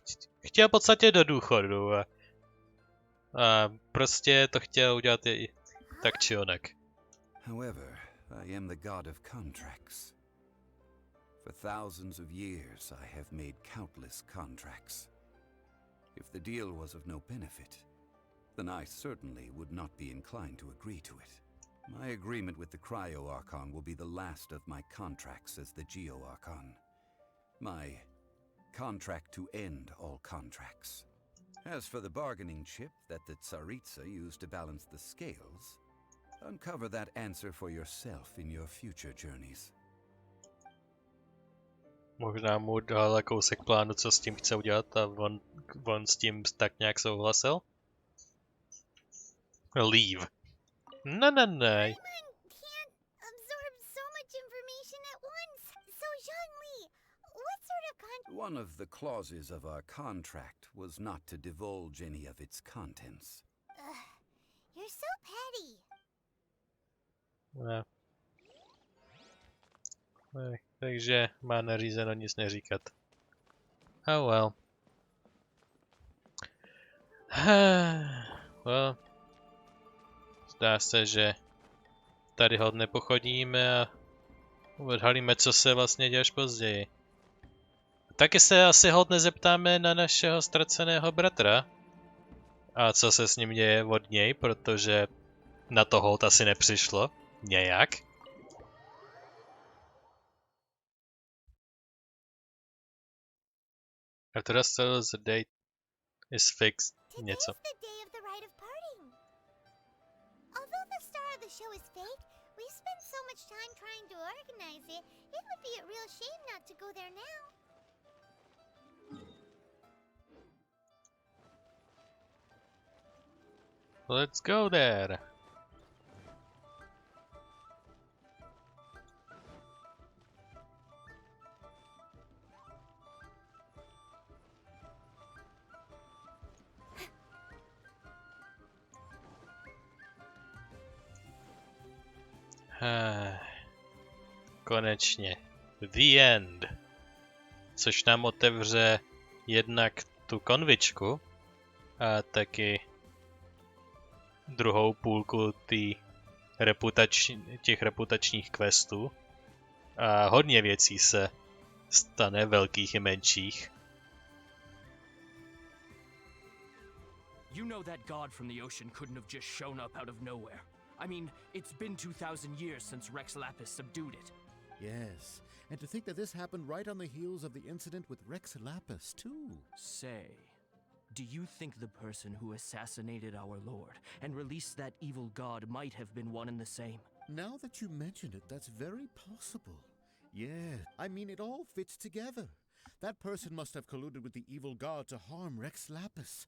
[SPEAKER 1] chtěl v podstatě do důchodu a prostě to chtěl udělat i tak či onak.
[SPEAKER 13] However, I am the god of contracts. For thousands of years, I have made countless contracts. If the deal was of no benefit, then I certainly would not be inclined to agree to it. My agreement with the Cryo Archon will be the last of my contracts as the Geo Archon. My contract to end all contracts. As for the bargaining chip that the Tsaritsa used to balance the scales, uncover that answer for yourself in your future journeys.
[SPEAKER 1] Možná mu dal kousek plánu, co s tím chce udělat a on s tím tak nějak souhlasil? Leave. Ne.
[SPEAKER 2] Can't absorb so much information at once. So Zhongli, what sort of
[SPEAKER 13] One of the clauses of our contract was not to divulge any of its contents.
[SPEAKER 2] You're so petty.
[SPEAKER 1] Takže má nařízeno nic neříkat. Oh well. Well. Zdá se, že tady hodně pochodíme a odhalíme, co se vlastně děje až později. Taky se asi hodně zeptáme na našeho ztraceného bratra. A co se s ním děje od něj, protože na to hold asi nepřišlo. Nějak. After the sales, the date is fixed. Něco.
[SPEAKER 2] Today's the day of the rite of parting. Although the star of the show is fake, we spent so much time trying to organize it, it would be a real shame not to go there now.
[SPEAKER 1] Let's go there. Konečně. The end. Což nám otevře jednak tu konvičku a taky druhou půlku těch reputačních questů. A hodně věcí se stane, velkých i menších.
[SPEAKER 8] You know that god from the ocean couldn't have just shown up out of nowhere. I mean, it's been 2,000 years since Rex Lapis subdued it.
[SPEAKER 14] Yes, and to think that this happened right on the heels of the incident with Rex Lapis, too.
[SPEAKER 15] Say, do you think the person who assassinated our lord and released that evil god might have been one and the same?
[SPEAKER 14] Now that you mention it, that's very possible. Yeah, I mean, it all fits together. That person must have colluded with the evil god to harm Rex Lapis.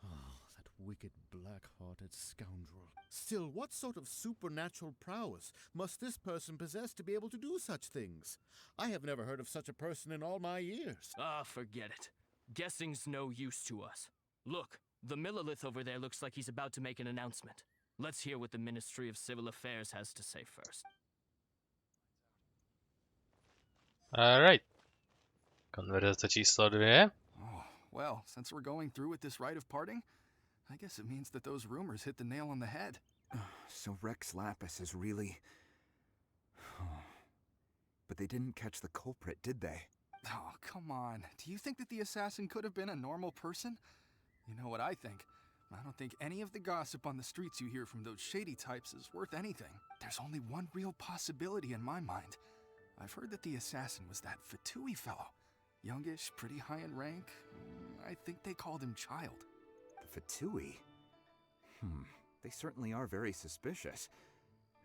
[SPEAKER 14] Oh, that wicked, black-hearted scoundrel. Still, what sort of supernatural prowess must this person possess to be able to do such things? I have never heard of such a person in all my years.
[SPEAKER 15] Ah, forget it. Guessing's no use to us. Look, the Millelith over there looks like he's about to make an announcement. Let's hear what the Ministry of Civil Affairs has to say first.
[SPEAKER 1] Alright. Konverzace číslo 2.
[SPEAKER 16] Oh, well, since we're going through with this rite of parting, I guess it means that those rumors hit the nail on the head.
[SPEAKER 17] So Rex Lapis is really... But they didn't catch the culprit, did they?
[SPEAKER 16] Oh, come on. Do you think that the assassin could have been a normal person? You know what I think? I don't think any of the gossip on the streets you hear from those shady types is worth anything. There's only one real possibility in my mind. I've heard that the assassin was that Fatui fellow. Youngish, pretty high in rank. I think they called him Child.
[SPEAKER 17] The Fatui? They certainly are very suspicious.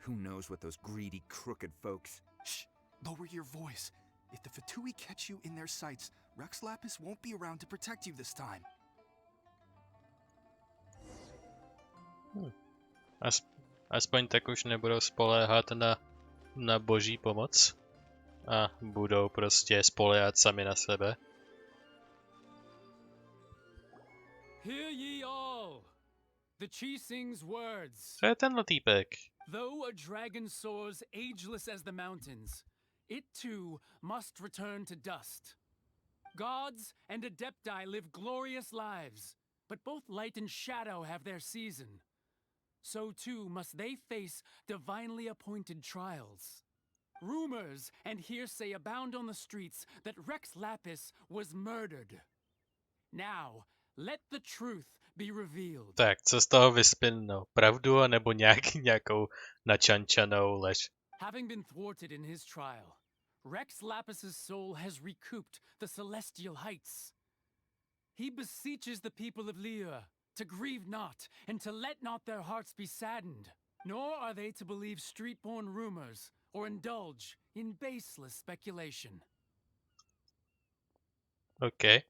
[SPEAKER 17] Who knows what those greedy, crooked folks...
[SPEAKER 16] Shh! Lower your voice. If the Fatui catch you in their sights, Rex Lapis won't be around to protect you this time.
[SPEAKER 1] Aspoň tak už nebudou spoléhat na boží pomoc. A budou prostě spoléhat sami na sebe.
[SPEAKER 8] Hear ye all! The Qixing's words.
[SPEAKER 1] Co je tenhle týpek?
[SPEAKER 8] Though a dragon soars ageless as the mountains, it too must return to dust. Gods and Adepti live glorious lives, but both light and shadow have their season. So too must they face divinely appointed trials. Rumors and hearsay abound on the streets that Rex Lapis was murdered. Now, let the truth be revealed.
[SPEAKER 1] Tak, co z toho vyspinnou? Pravdu nebo nějakou načančanou lež?
[SPEAKER 8] Having been thwarted in his trial, Rex Lapis's soul has recouped the celestial heights. He beseeches the people of Liyue to grieve not and to let not their hearts be saddened, nor are they to believe street-born rumors or indulge in baseless speculation.
[SPEAKER 1] Okay.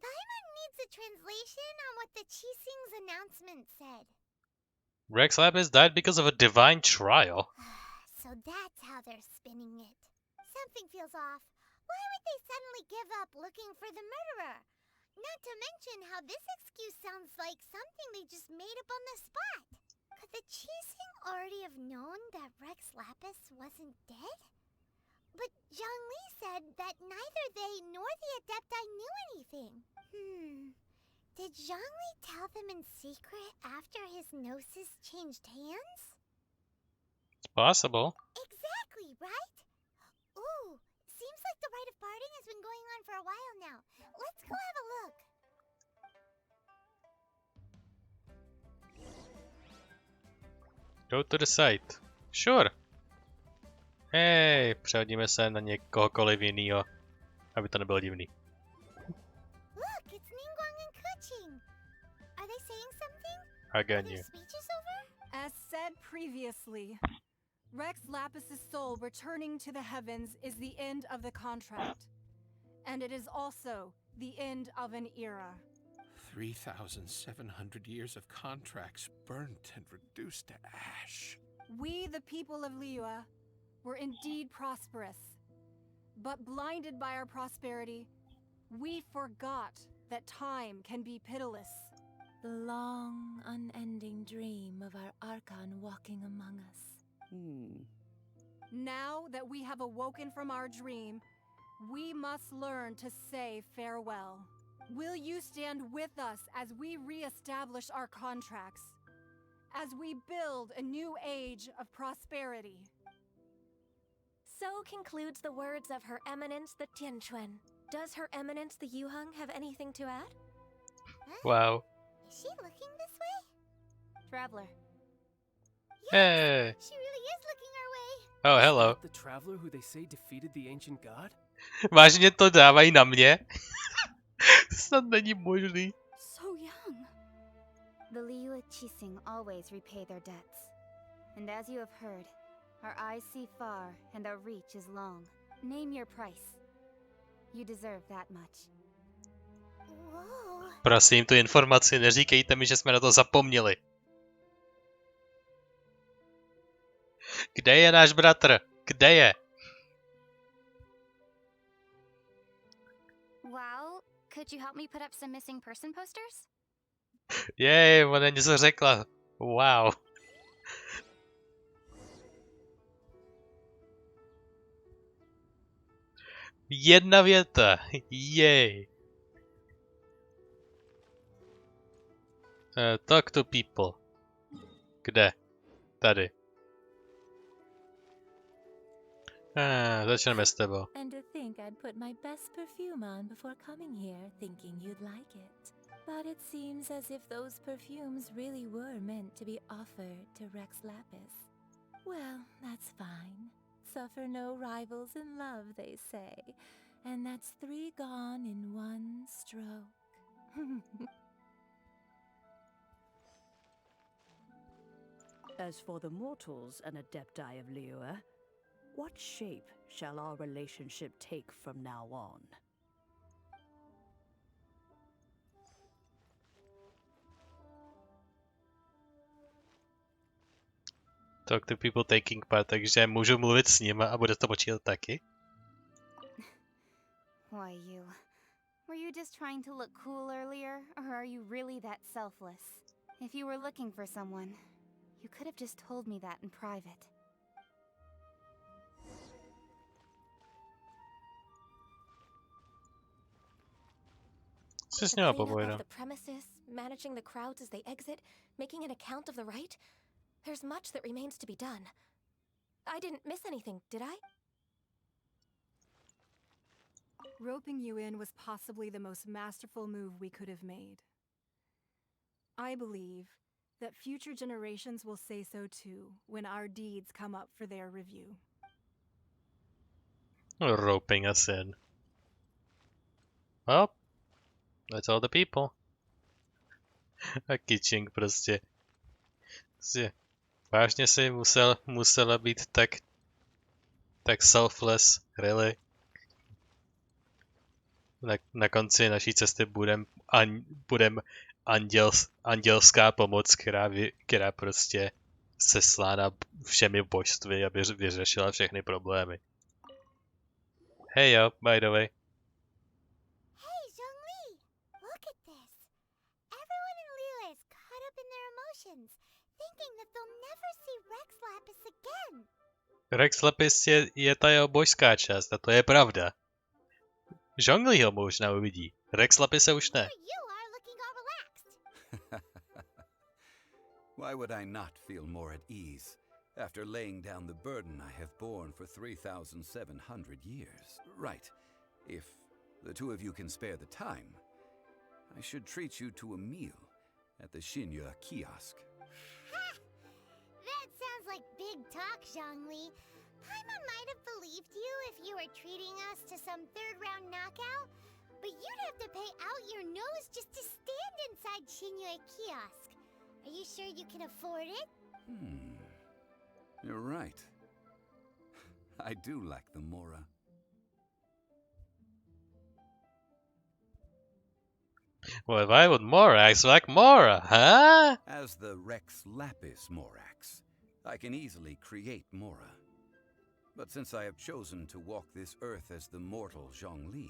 [SPEAKER 2] Paimon needs a translation on what the Qixing's announcement said.
[SPEAKER 1] Rex Lapis died because of a divine trial.
[SPEAKER 2] So that's how they're spinning it. Something feels off. Why would they suddenly give up looking for the murderer? Not to mention how this excuse sounds like something they just made up on the spot. Could the Qixing already have known that Rex Lapis wasn't dead? But Zhongli said that neither they nor the Adepti knew anything. Did Zhongli tell them in secret after his gnosis changed hands?
[SPEAKER 1] It's possible.
[SPEAKER 2] Exactly, right? Ooh, seems like the rite of parting has been going on for a while now. Let's go have a look.
[SPEAKER 1] Go to the site. Sure. Hej, přehodíme se na někohokoliv jinýho, aby to nebylo divný.
[SPEAKER 2] Look, it's Ningguang and Keqing. Are they saying something?
[SPEAKER 1] Again,
[SPEAKER 2] Are their
[SPEAKER 1] you.
[SPEAKER 2] speeches over?
[SPEAKER 5] As said previously, Rex Lapis's soul returning to the heavens is the end of the contract. And it is also the end of an era.
[SPEAKER 18] 3,700 years of contracts burnt and reduced to ash.
[SPEAKER 5] We, the people of Liyue, were indeed prosperous. But blinded by our prosperity, we forgot that time can be pitiless.
[SPEAKER 12] The long, unending dream of our Archon walking among us.
[SPEAKER 5] Now that we have awoken from our dream, we must learn to say farewell. Will you stand with us as we re-establish our contracts? As we build a new age of prosperity?
[SPEAKER 6] So concludes the words of Her Eminence the Tianquan. Does Her Eminence the Yuheng have anything to add?
[SPEAKER 1] Wow.
[SPEAKER 2] Is she looking this way?
[SPEAKER 6] Traveler.
[SPEAKER 1] Hey.
[SPEAKER 2] She really is looking our way.
[SPEAKER 1] Oh, hello.
[SPEAKER 3] The traveler who they say defeated the ancient god?
[SPEAKER 1] Vážně to dávají na mě? Snad není možný.
[SPEAKER 6] So young. The Liyue Qixing always repay their debts. And as you have heard, our eyes see far and our reach is long. Name your price. You deserve that much.
[SPEAKER 2] Whoa.
[SPEAKER 1] Prosím, tu informaci neříkejte mi, že jsme na to zapomněli. Kde je náš bratr? Kde je?
[SPEAKER 6] Wow, could you help me put up some missing person posters?
[SPEAKER 1] Jej, ona něco řekla. Wow. Jedna věta. Jej. Talk to people. Kde? Tady. Začneme s tebou.
[SPEAKER 19] And to think I'd put my best perfume on before coming here, thinking you'd like it. But it seems as if those perfumes really were meant to be offered to Rex Lapis. Well, that's fine. Suffer no rivals in love, they say. And that's 3 gone in 1 stroke.
[SPEAKER 10] As for the mortals and adepti of Liyue, what shape shall our relationship take from now on?
[SPEAKER 1] Talk to people taking part, takže můžu mluvit s nima a bude to počítat taky?
[SPEAKER 6] Why you? Were you just trying to look cool earlier, or are you really that selfless? If you were looking for someone, you could have just told me that in private.
[SPEAKER 1] Co s ním
[SPEAKER 19] Cleanup
[SPEAKER 1] popovídá?
[SPEAKER 19] of the premises, managing the crowds as they exit, making an account of the rite. There's much that remains to be done. I didn't miss anything, did I?
[SPEAKER 5] Roping you in was possibly the most masterful move we could have made. I believe that future generations will say so too when our deeds come up for their review.
[SPEAKER 1] Roping us in. Well, that's all the people. A Kitching prostě. Vážně si musela být tak selfless, really. Na konci naší cesty budem andělská pomoc, která prostě seslána všemi božstvy, aby vyřešila všechny problémy. Hey yo, by the way.
[SPEAKER 2] Hey, Zhongli! Look at this. Everyone in Liyue is caught up in their emotions, thinking that they'll never see Rex Lapis again.
[SPEAKER 1] Rex Lapis je ta jeho božská část a to je pravda. Zhongli ho možná uvidí. Rex Lapise už ne.
[SPEAKER 13] Why would I not feel more at ease after laying down the burden I have borne for 3,700 years? Right. If the two of you can spare the time, I should treat you to a meal at the Liyue kiosk.
[SPEAKER 2] That sounds like big talk, Zhongli. Paimon might have believed you if you were treating us to some third-round knockout, but you'd have to pay out your nose just to stand inside Liyue kiosk. Are you sure you can afford it?
[SPEAKER 13] You're right. I do like the Mora.
[SPEAKER 1] Well, if I would Morax, like Mora, huh?
[SPEAKER 13] As the Rex Lapis Morax, I can easily create Mora. But since I have chosen to walk this earth as the mortal Zhongli,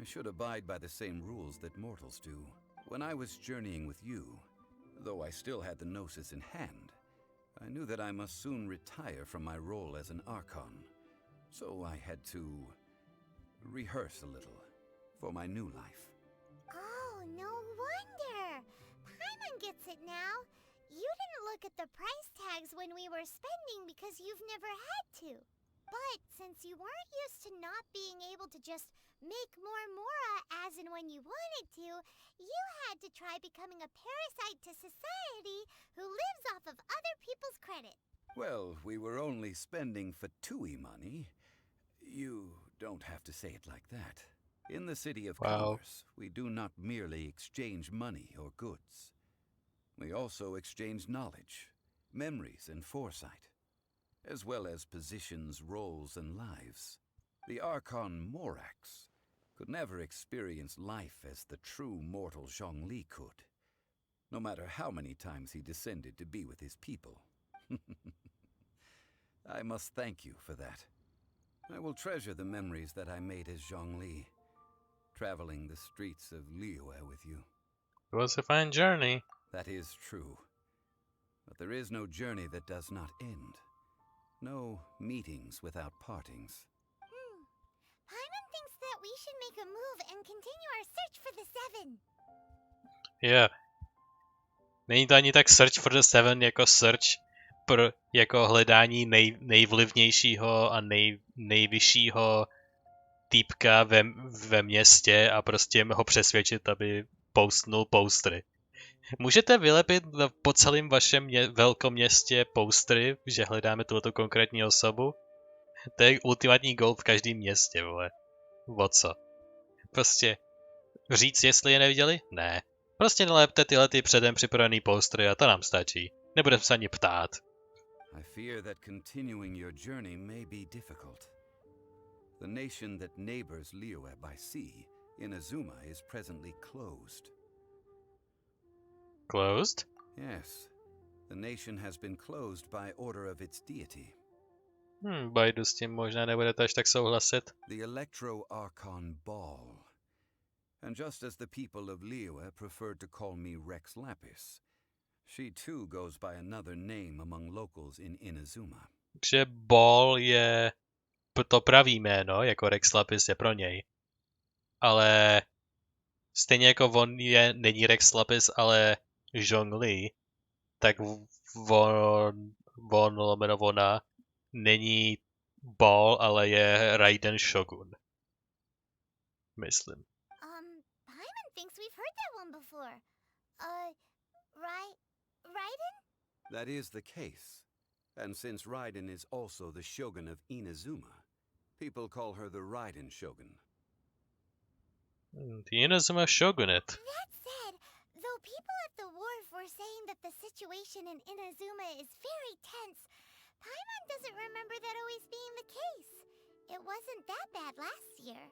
[SPEAKER 13] I should abide by the same rules that mortals do. When I was journeying with you, though I still had the Gnosis in hand, I knew that I must soon retire from my role as an Archon. So I had to rehearse a little for my new life.
[SPEAKER 2] Oh, no wonder. Paimon gets it now. You didn't look at the price tags when we were spending because you've never had to. But since you weren't used to not being able to just make more Mora as and when you wanted to, you had to try becoming a parasite to society who lives off of other people's
[SPEAKER 13] Well, we were only spending Fatui money. You don't have to say it like that. In the City of Commerce, we do not merely exchange money or goods. We also exchange knowledge, memories, and foresight, as well as positions, roles, and lives. The Archon Morax could never experience life as the true mortal Zhongli could, no matter how many times he descended to be with his people. I must thank you for that. I will treasure the memories that I made as Zhongli, traveling the streets of Liyue with you.
[SPEAKER 1] It was a fine journey.
[SPEAKER 13] That is true. But there is no journey that does not end. No meetings without partings.
[SPEAKER 2] Paimon thinks that we should make a move and continue our search for the Seven.
[SPEAKER 1] Yeah. Není to ani tak Search for the Seven jako search jako hledání nejvlivnějšího a nejvyššího týpka ve městě a prostě ho přesvědčit, aby postnul poustry. Můžete vylepit po celém vašem velkoměstě poustry, že hledáme tuto konkrétní osobu? To je ultimátní goal v každém městě, vole. O co? Prostě říct, jestli je neviděli? Ne. Prostě nalepte tyhle předem připravený poustry a to nám stačí. Nebudeme se ani ptát.
[SPEAKER 13] I fear that continuing your journey may be difficult. The nation that neighbors Liyue by sea, Inazuma, is presently closed.
[SPEAKER 1] Closed?
[SPEAKER 13] Yes. The nation has been closed by order of its deity.
[SPEAKER 1] Bajdu s tím možná nebudete až tak souhlasit.
[SPEAKER 13] The Electro-Archon Ball. And just as the people of Liyue preferred to call me Rex Lapis, she too goes by another name among locals in Inazuma.
[SPEAKER 1] Takže Ball je to pravý jméno, jako Rex Lapis je pro něj. Ale stejně jako on není Rex Lapis, ale Zhongli, tak ona není Ball, ale je Raiden Shogun. Myslím.
[SPEAKER 2] Paimon thinks we've heard that one before. Raiden?
[SPEAKER 13] That is the case. And since Raiden is also the Shogun of Inazuma, people call her the Raiden Shogun.
[SPEAKER 1] The Inazuma Shogunate.
[SPEAKER 2] That said, though people at the wharf were saying that the situation in Inazuma is very tense, Paimon doesn't remember that always being the case. It wasn't that bad last year.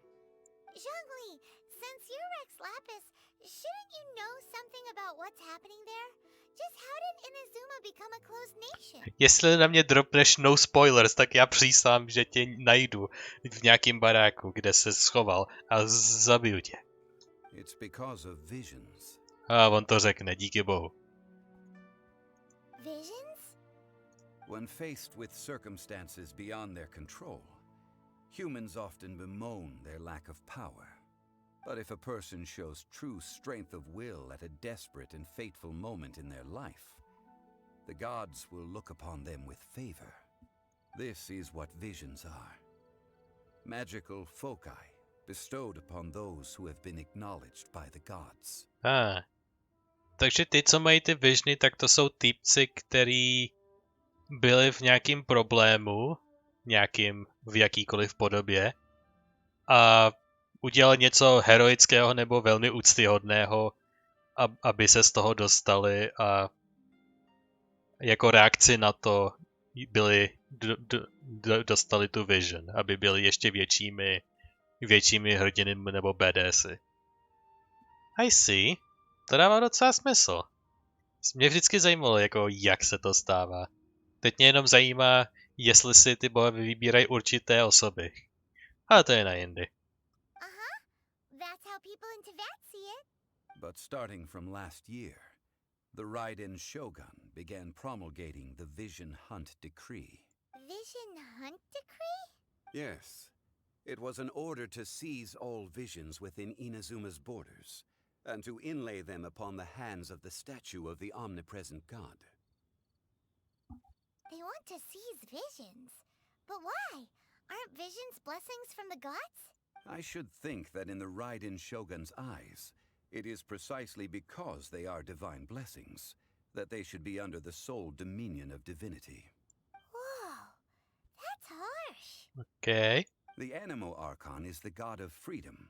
[SPEAKER 2] Zhongli, since you're Rex Lapis, shouldn't you know something about what's happening there? Just how did Inazuma become a closed nation?
[SPEAKER 1] Jestli na mě dropneš no spoilers, tak já přísám, že tě najdu v nějakém baráku, kde se schoval a zabiju tě.
[SPEAKER 13] It's because of visions.
[SPEAKER 1] A on to řekne, díky bohu.
[SPEAKER 2] Visions?
[SPEAKER 13] When faced with circumstances beyond their control, humans often bemoan their lack of power. But if a person shows true strength of will at a desperate and fateful moment in their life, the gods will look upon them with favor. This is what visions are. Magical foci bestowed upon those who have been acknowledged by the gods.
[SPEAKER 1] Takže ty, co mají ty vižny, tak to jsou týpci, který byli v nějakým problému, v jakýkoliv podobě, a udělali něco heroického nebo velmi úctyhodného, aby se z toho dostali, a jako reakci na to dostali tu vision, aby byli ještě většími hrdiny nebo badassy. I see. To dává docela smysl. Mě vždycky zajímalo, jak se to stává. Teď mě jenom zajímá, jestli si ty bohové vybírají určité osoby. Ale to je na jindy.
[SPEAKER 2] That's how people in Teyvat see it.
[SPEAKER 13] But starting from last year, the Raiden Shogun began promulgating the Vision Hunt Decree.
[SPEAKER 2] Vision Hunt Decree?
[SPEAKER 13] Yes. It was an order to seize all visions within Inazuma's borders, and to inlay them upon the hands of the statue of the omnipresent god.
[SPEAKER 2] They want to seize visions. But why? Aren't visions blessings from the gods?
[SPEAKER 13] I should think that in the Raiden Shogun's eyes, it is precisely because they are divine blessings that they should be under the sole dominion of divinity.
[SPEAKER 1] Okay.
[SPEAKER 13] The Animo Archon is the god of freedom,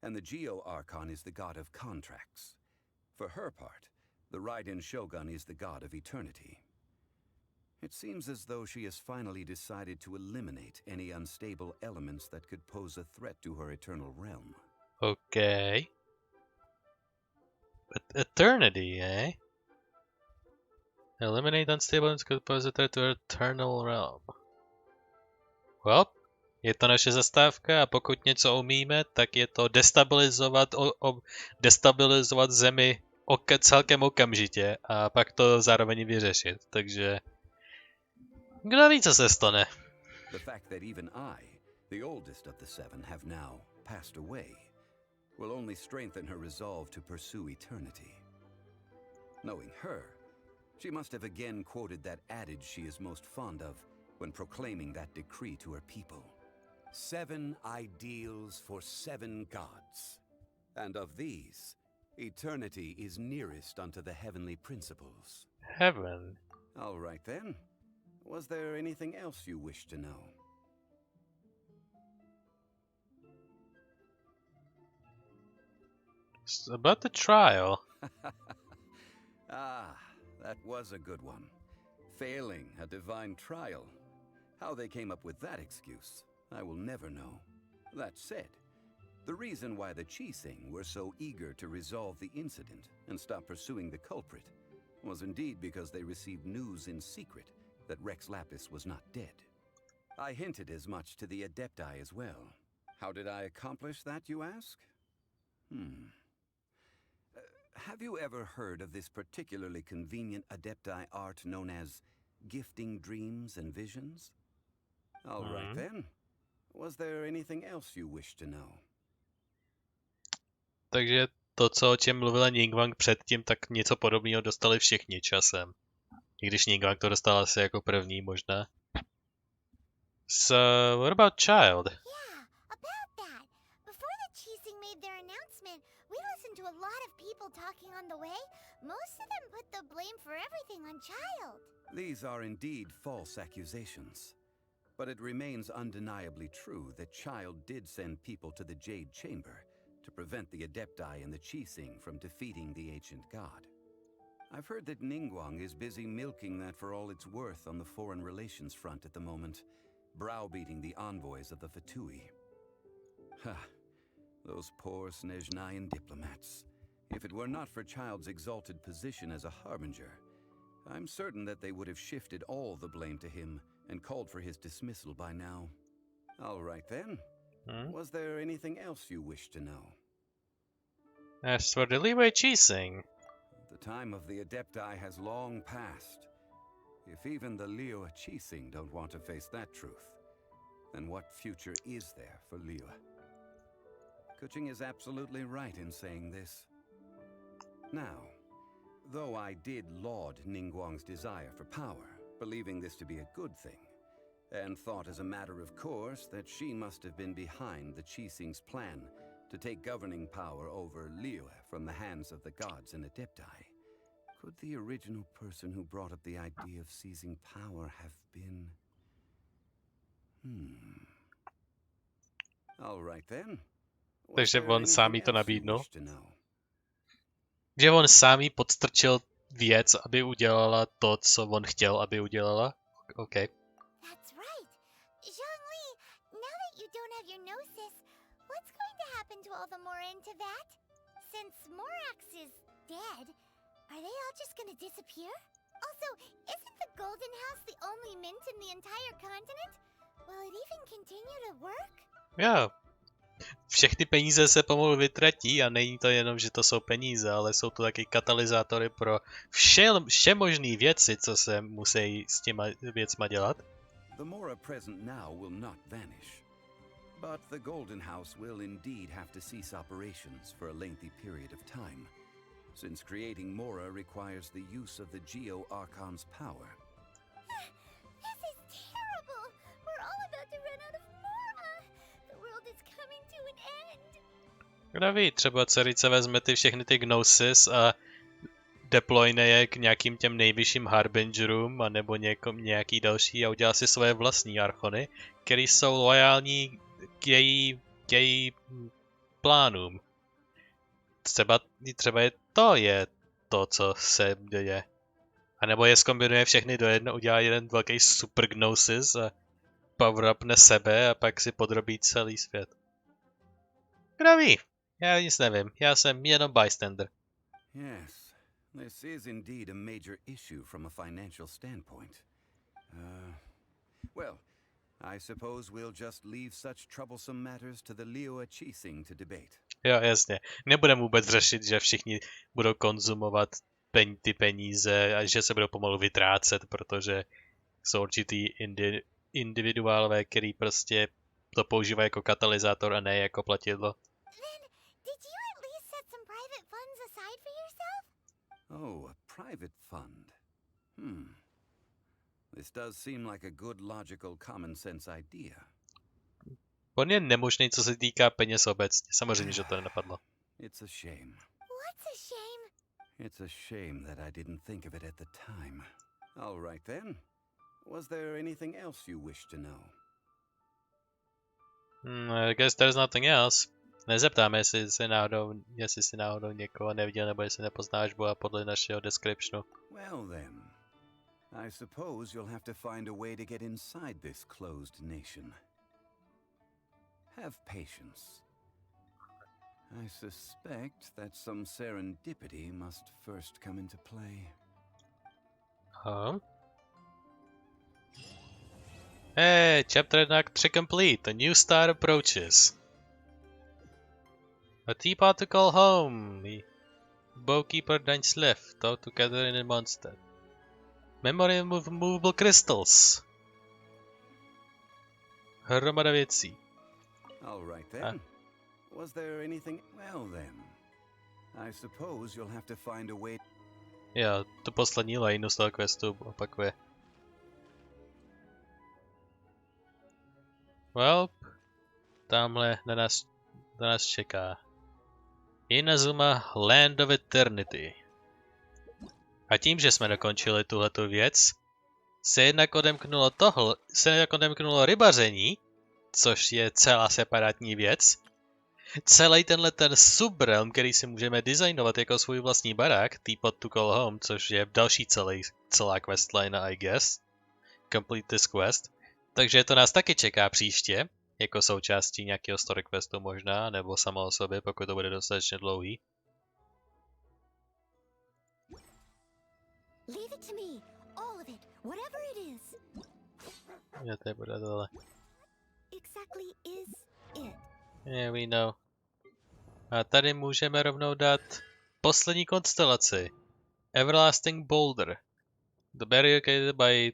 [SPEAKER 13] and the Geo Archon is the god of contracts. For her part, the Raiden Shogun is the god of eternity. It seems as though she has finally decided to eliminate any unstable elements that could pose a threat to her eternal realm.
[SPEAKER 1] Okay. But eternity, eh? Eliminate unstable elements could pose a threat to her eternal realm. Well, je to naše zastávka a pokud něco umíme, tak je to destabilizovat zemi celkem okamžitě a pak to zároveň vyřešit. Takže kdo ví, co se stane.
[SPEAKER 13] The fact that even I, the oldest of the seven, have now passed away will only strengthen her resolve to pursue eternity. Knowing her, she must have again quoted that adage she is most fond of when proclaiming that decree to her people. 7 ideals for 7 gods. And of these, eternity is nearest unto the heavenly principles.
[SPEAKER 1] Heaven?
[SPEAKER 13] All right then. Was there anything else you wish to know?
[SPEAKER 1] It's about the trial.
[SPEAKER 13] Ah, that was a good one. Failing a divine trial. How they came up with that excuse, I will never know. That said, the reason why the Qixing were so eager to resolve the incident and stop pursuing the culprit was indeed because they received news in secret that Rex Lapis was not dead. I hinted as much to the Adepti as well. How did I accomplish that, you ask? Have you ever heard of this particularly convenient Adepti art known as gifting dreams and visions? All right then. Was there anything else you wish to know?
[SPEAKER 1] Takže to, o čem mluvila Ningguang předtím, tak něco podobného dostali všichni časem. I když Ningguang to dostal asi jako první možná. So, what about Child?
[SPEAKER 2] Yeah, about that. Before the Qixing made their announcement, we listened to a lot of people talking on the way. Most of them put the blame for everything on Child.
[SPEAKER 13] These are indeed false accusations. But it remains undeniably true that Child did send people to the Jade Chamber to prevent the Adepti and the Qixing from defeating the ancient god. I've heard that Ningguang is busy milking that for all it's worth on the foreign relations front at the moment, browbeating the envoys of the Fatui. Ha! Those poor Snezhnayan diplomats. If it were not for Child's exalted position as a harbinger, I'm certain that they would have shifted all the blame to him and called for his dismissal by now. All right then. Was there anything else you wish to know?
[SPEAKER 1] As for the Liyue Qixing.
[SPEAKER 13] The time of the Adepti has long passed. If even the Liyue Qixing don't want to face that truth, then what future is there for Liyue? Kuching is absolutely right in saying this. Now, though I did laud Ningguang's desire for power, believing this to be a good thing, and thought as a matter of course that she must have been behind the Qixing's plan to take governing power over Liyue from the hands of the gods and Adepti, could the original person who brought up the idea of seizing power have been... All right then.
[SPEAKER 1] Takže on sám jí to nabídnul. Že on sám jí podstrčil věc, aby udělala to, co on chtěl, aby udělala. OK.
[SPEAKER 2] That's right. Zhongli, now that you don't have your gnosis, what's going to happen to all the Mora in Teyvat? Since Morax is dead, are they all just going to disappear? Also, isn't the Golden House the only mint in the entire continent? Will it even continue to work?
[SPEAKER 1] Jo. Všechny peníze se pomalu vytratí a není to jenom, že to jsou peníze, ale jsou to taky katalyzátory pro všemožné věci, co se musí s těma věcma dělat.
[SPEAKER 13] The Mora present now will not vanish, but the Golden House will indeed have to cease operations for a lengthy period of time, since creating Mora requires the use of the Geo Archon's power.
[SPEAKER 2] This is terrible! We're all about to run out of Mora! The world is coming to an end!
[SPEAKER 1] Kdo ví, třeba Cerice vezme všechny ty Gnosis a deployne je k nějakým těm nejvyšším harbingerům, anebo nějaký další a udělá si svoje vlastní archony, který jsou loajální k její plánům. Třeba je to, co se děje. A nebo je zkombinuje všechny do jednoho, udělá jeden velký super gnosis a power-upne sebe a pak si podrobí celý svět. Kdo ví? Já nic nevím, já jsem jenom bystander.
[SPEAKER 13] Yes, this is indeed a major issue from a financial standpoint. Well, I suppose we'll just leave such troublesome matters to the Liyue Chising to debate.
[SPEAKER 1] Jo, jasně. Nebudeme vůbec řešit, že všichni budou konzumovat ty peníze a že se budou pomalu vytrácet, protože jsou určitý individuálové, který prostě to používají jako katalyzátor a ne jako platidlo.
[SPEAKER 13] Oh, a private fund. This does seem like a good, logical, common sense idea.
[SPEAKER 1] On je nemožný, co se týká peněz obecně. Samozřejmě, že to nenapadlo.
[SPEAKER 13] It's a shame.
[SPEAKER 2] What's a shame?
[SPEAKER 13] It's a shame that I didn't think of it at the time. All right then. Was there anything else you wish to know?
[SPEAKER 1] I guess there's nothing else. Nezeptáme, jestli si náhodou někoho neviděl, nebo jestli nepoznáš Boha podle našeho descriptionu.
[SPEAKER 13] Well then. I suppose you'll have to find a way to get inside this closed nation. Have patience. I suspect that some serendipity must first come into play.
[SPEAKER 1] Hey, chapter 3 complete. A new star approaches. A teapot to call home. The bowkeeper Daņš left, all together in a monster. Memory of movable crystals. Hromada věcí.
[SPEAKER 13] All right then. Was there anything? Well then. I suppose you'll have to find a way.
[SPEAKER 1] Jo, tu poslední lineu z toho questu opakuje. Well, tamhle na nás čeká. Inazuma Land of Eternity. A tím, že jsme dokončili tuhletu věc, se jednak odemknulo rybaření, což je celá separátní věc. Celý ten subrealm, který si můžeme designovat jako svůj vlastní barák, Teapot to Call Home, což je další celá questline, I guess. Complete this quest. Takže to nás taky čeká příště, jako součástí nějakého story questu možná, nebo samo o sobě, pokud to bude dostatečně dlouhý.
[SPEAKER 2] Leave it to me. All of it. Whatever it is.
[SPEAKER 1] Já to bude dole.
[SPEAKER 2] Exactly is it.
[SPEAKER 1] Yeah, we know. A tady můžeme rovnou dát poslední konstelaci. Everlasting Boulder. The barrier created by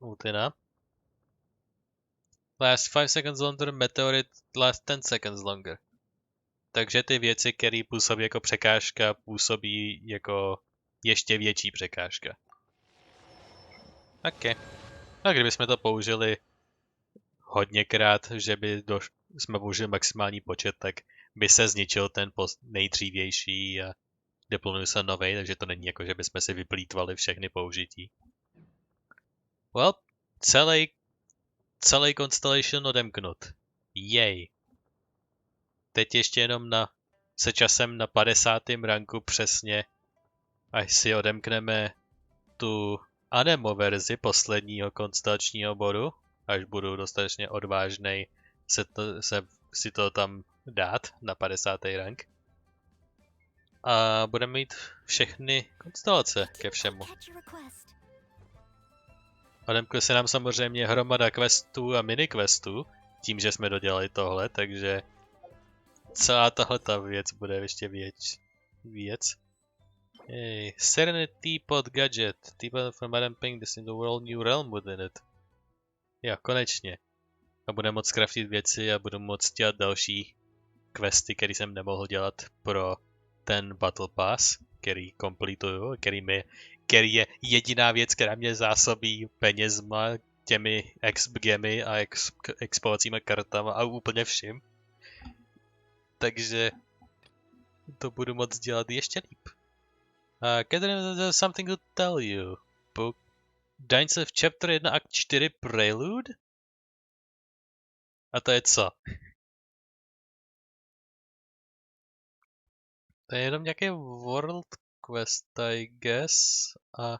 [SPEAKER 1] Utina. Last 5 seconds longer, meteorite last 10 seconds longer. Takže ty věci, které působí jako překážka, působí jako ještě větší překážka. OK. A kdybychom to použili hodněkrát, že by jsme použili maximální počet, tak by se zničil ten nejdřívější a deployuje se novej, takže to není jako, že bychom si vyplýtvali všechny použití. Well, celý Constellation odemknut. Jej. Teď ještě jenom se časem na 50. ranku přesně, až si odemkneme tu anemo verzi posledního konstelačního bodu, až budu dostatečně odvážnej si to tam dát na 50. rank. A budeme mít všechny konstelace ke všemu. Odemkuje se nám samozřejmě hromada questů a mini-questů, tím, že jsme dodělali tohle, takže celá tahleta věc bude ještě věc. Hey, Serenity Teapot Gadget. Teapot from Madame Pink, this in the world new realm within it. Jo, konečně. A budeme moct craftit věci a budu moct dělat další questy, které jsem nemohl dělat pro ten Battle Pass, který kompletuju, který je jediná věc, která mě zásobí penězma, těmi XBGemy a expovacíma kartama a úplně vším. Takže to budu moct dělat ještě líp. Catherine, there's something to tell you. Book. Daň se v chapter 1 akt 4 Prelude? A to je co? To je jenom nějaký world quest, I guess. A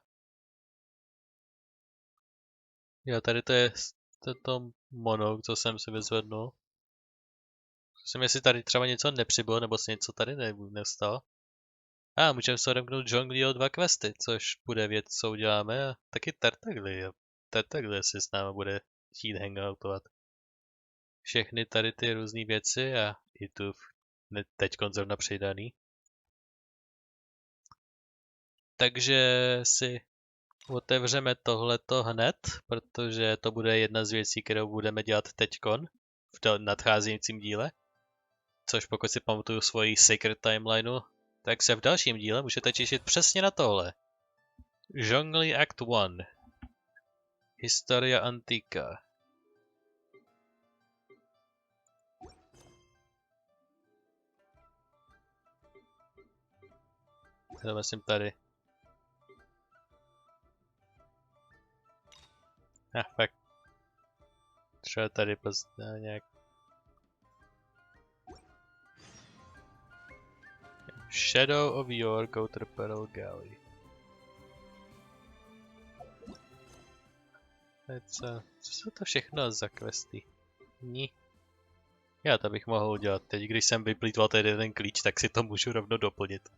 [SPEAKER 1] jo, tady to je tento monouk, co jsem si vyzvednul. Myslím, jestli tady třeba něco nepřibylo, nebo se něco tady nestalo. Můžeme se odemknout Zhongliho 2 questy, což bude věc, co uděláme. A taky Tartaglia. Tartaglia si s námi bude chtít hangoutovat. Všechny tady ty různé věci a i tu teď zrovna přidaný. Takže si otevřeme tohleto hned, protože to bude jedna z věcí, kterou budeme dělat teďkon v nadcházejícím díle. Což pokud si pamatuju svoji Sacred Timelineu, tak se v dalším díle můžete těšit přesně na tohle. Zhongli Act 1. Historia Antica. To myslím tady. Fakt. Třeba tady pozná nějak. Shadow of York, Outer Pearl Galley. Co jsou to všechno za questy? Ní. Já to bych mohl udělat. Teď, když jsem vyplýtval tady ten klíč, tak si to můžu rovnou doplnit.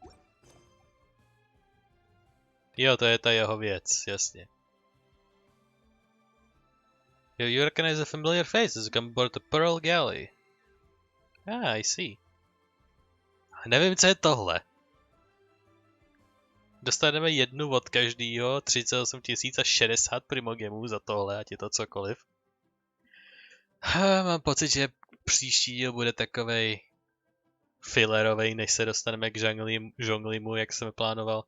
[SPEAKER 1] Jo, to je ta jeho věc, jasně. You recognize a familiar face as come aboard the Pearl Galley. I see. Nevím, co je tohle. Dostaneme jednu od každýho, 38 060 primogemů za tohle, ať je to cokoliv. Mám pocit, že příští díl bude takovej fillerovej, než se dostaneme k žonglimu, jak jsem plánoval.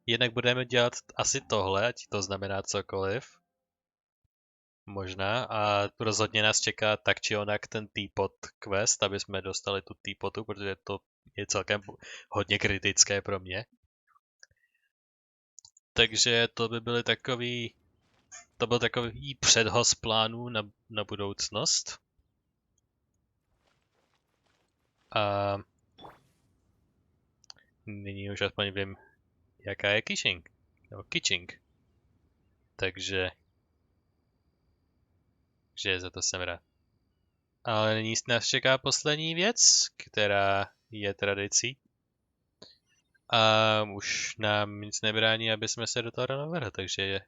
[SPEAKER 1] Jednak budeme dělat asi tohle, ať to znamená cokoliv. Možná. A rozhodně nás čeká tak či onak ten Teyvat quest, aby jsme dostali tu Teyvatu, protože to je celkem hodně kritické pro mě. Takže to by byly takový... To byl takový předhoz plánů na budoucnost. A... Nyní už aspoň vím, jaká je Kishing. Nebo Kiching. Takže za to jsem rád. Ale nyní nás čeká poslední věc, která je tradicí. A už nám nic nebrání, aby jsme se do toho navrhli, takže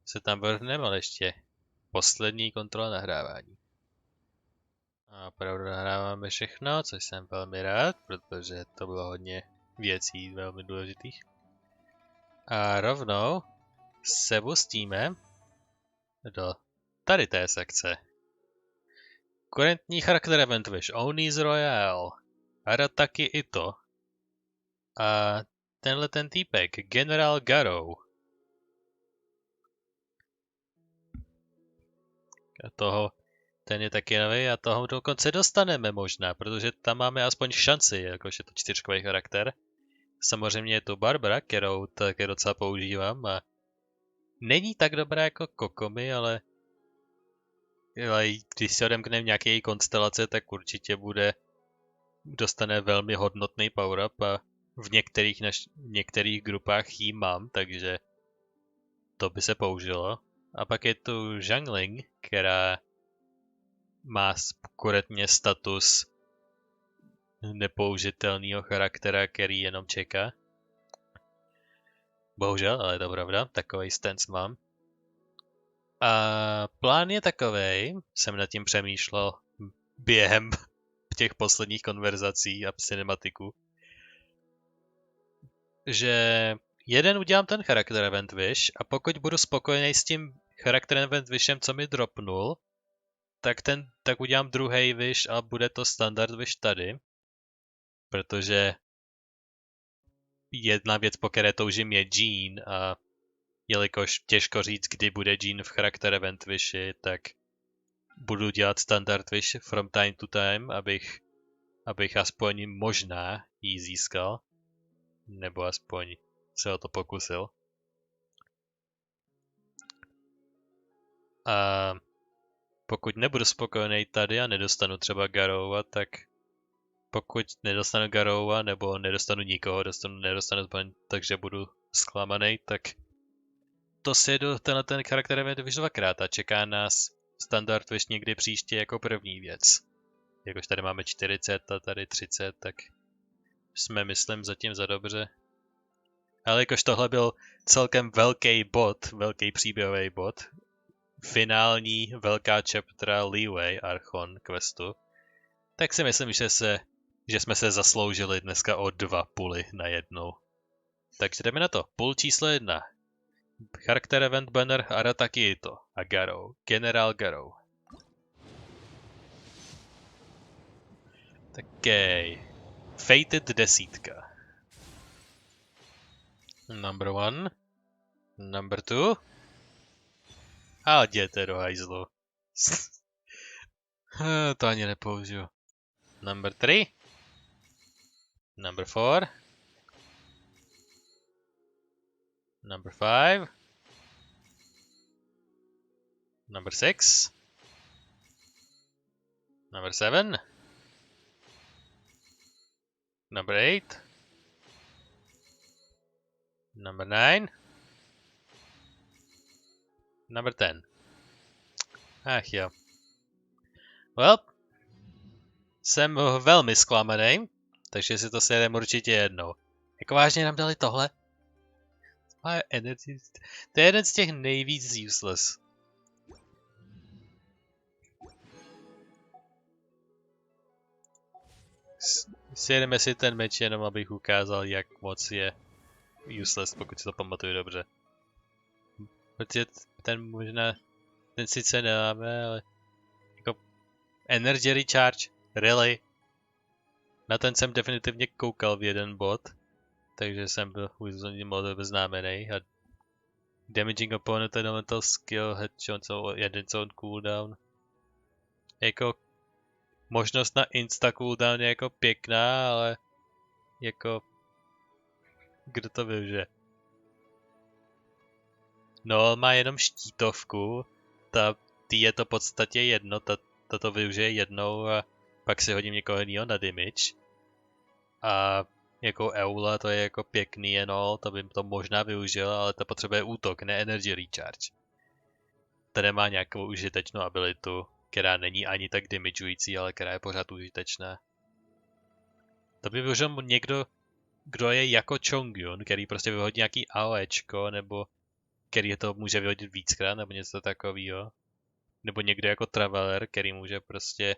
[SPEAKER 1] se tam vrhneme, ale ještě poslední kontrola nahrávání. A opravdu nahráváme všechno, což jsem velmi rád, protože to bylo hodně věcí velmi důležitých. A rovnou se pustíme do tady té sekce. Kurentní charakter event Wish, Oni's Royale, Arataki Ito a tenhle ten týpek, Generál Garou. A ten je taky nový a toho dokonce dostaneme možná, protože tam máme aspoň šanci, jakož je to 4kový charakter. Samozřejmě je to Barbara, kterou také docela používám a není tak dobrá jako Kokomi, ale když se odemkneme nějaké její konstelace, tak určitě dostane velmi hodnotný power-up a v některých grupách jí mám, takže to by se použilo. A pak je tu Zhangling, která má konkrétně status nepoužitelného charaktera, který jenom čeká. Bohužel, ale je to pravda, takovej stance mám. A plán je takovej, jsem nad tím přemýšlel během těch posledních konverzací a cinematiků, že jeden udělám ten charakter event wish a pokud budu spokojený s tím charakter event wishem, co mi dropnul, tak udělám druhý wish a bude to standard wish tady, protože jedna věc, po které toužím, je Jean a jelikož těžko říct, kdy bude Jean v charakter event wishi, tak budu dělat standard wish from time to time, abych aspoň možná jí získal. Nebo aspoň se o to pokusil. A pokud nebudu spokojený tady a nedostanu třeba Garoua, tak pokud nedostanu Garoua nebo nedostanu nikoho, nedostanu zbraň, takže budu zklamaný, tak to si jedu tenhle ten charakter event už dvakrát a čeká nás standard wish někdy příště jako první věc. Jakož tady máme 40 a tady 30, tak jsme, myslím, zatím za dobře. Ale jakož tohle byl celkem velký bod, velký příběhový bod, finální velká chaptera Liyue Archon questu, tak si myslím, že jsme se zasloužili dneska o 2 puly na jednou. Takže jdeme na to. Půl číslo 1. Charakter event banner Aratakito a Garou. Generál Garou. Takej. Fated 10. Number 1. Number 2. A jděte do hajzlu. To ani nepoužiju. Number 3. Number 4. Number 5. Number 6. Number 7. Number 8. Number 9. Number 10. Ach jo. Well, jsem velmi zklamaný, takže si to sjedeme určitě jednou. Jako vážně nám dali tohle? To je jeden z těch nejvíc useless. Sjedeme si ten meč jenom, abych ukázal, jak moc je useless, pokud si to pamatuju dobře. Protože ten sice nemáme, ale jako energy recharge, really. Na ten jsem definitivně koukal v jeden bod, takže jsem byl už za ním obeznámený. A damaging opponent elemental skill, headshot, jeden zone cooldown. Jako možnost na insta cooldown je jako pěkná, ale jako kdo to využije? No, má jenom štítovku, tý je to v podstatě jedno, ta to využije jednou a pak si hodím někoho jiného na damage. A jako Eula to je jako pěkný jenom, to by to možná využil, ale to potřebuje útok, ne energy recharge. To nemá nějakou užitečnou abilitu, která není ani tak damageující, ale která je pořád užitečná. To by využil někdo, kdo je jako Chongyun, který prostě vyhodí nějaký AOEčko, nebo který to může vyhodit víckrát, nebo něco takového. Nebo někdo jako Traveler, který může prostě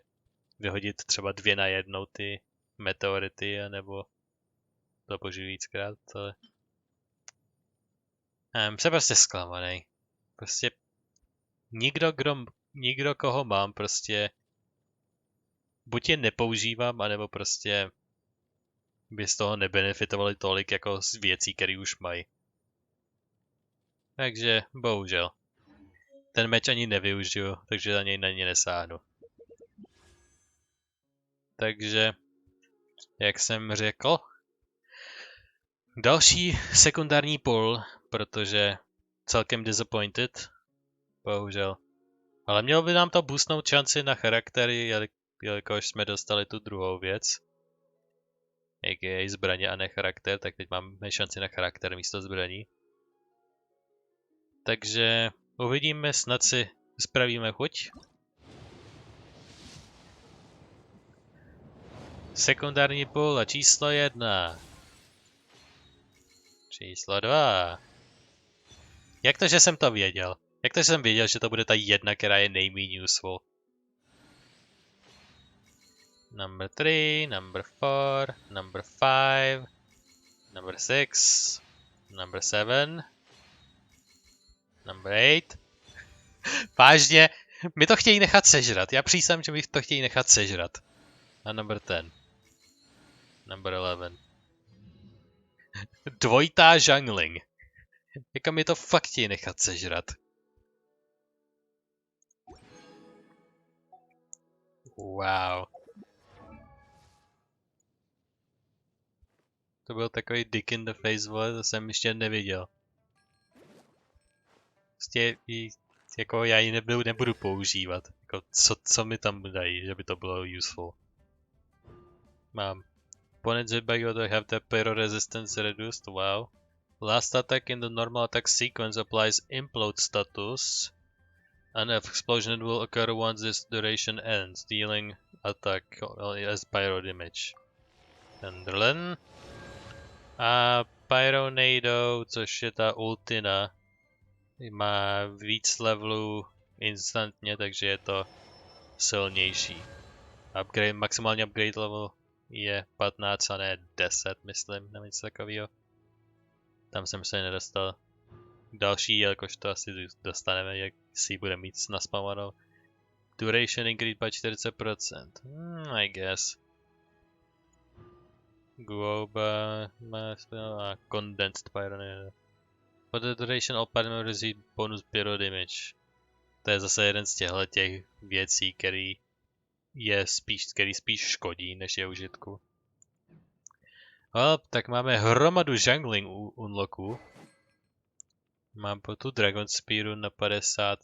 [SPEAKER 1] vyhodit třeba 2 na jednou ty meteority, nebo to použiju víckrát, ale... Jsem prostě zklamaný. Prostě nikdo, koho mám, prostě buď je nepoužívám, anebo prostě by z toho nebenefitovali tolik jako z věcí, které už mají. Takže bohužel. Ten meč ani nevyužiju, takže na něj nesáhnu. Takže, jak jsem řekl, další sekundární pull, protože celkem disappointed, bohužel. Ale mělo by nám to boostnout šanci na charaktery, jelikož jsme dostali tu druhou věc. A.k.a. zbraně a ne charakter, tak teď máme šanci na charakter místo zbraní. Takže uvidíme, snad si spravíme chuť. Sekundární pull a číslo 1. Číslo 2. Jak to, že jsem to věděl? Jak to, že jsem věděl, že to bude ta jedna, která je nejméně useful? Number 3, number 4, number 5, number 6, number 7, number 8. Vážně, mi to chtějí nechat sežrat. Já přísám, že mi to chtějí nechat sežrat. A number 10. Number 11. Dvojitá jungling. Jako mi to fakt chtějí nechat sežrat. Wow. To byl takový dick in the face, vole, to jsem ještě neviděl. Prostě jako já ji nebudu používat. Jako co mi tam dají, že by to bylo useful. Mám. Opponents hit by God have the pyro resistance reduced, wow. Last attack in the normal attack sequence applies implode status. An explosion will occur once this duration ends, dealing attack as pyro damage. Thunderland. A Pyronado, což je ta ultina, má víc levelů instantně, takže je to silnější. Maximální upgrade level je 15 a ne 10, myslím, nebo něco takového. Tam jsem se nedostal. Další, jakož to asi dostaneme, jak si ji bude mít naspamanou. Duration increased by 40%. I guess. Guoba a condensed pyro. For the duration all pyro receive bonus pyro damage. To je zase jeden z těch věcí, který spíš škodí, než je užitku. Tak máme hromadu jungling unlocků. Mám po tu Dragon Spearu na 50.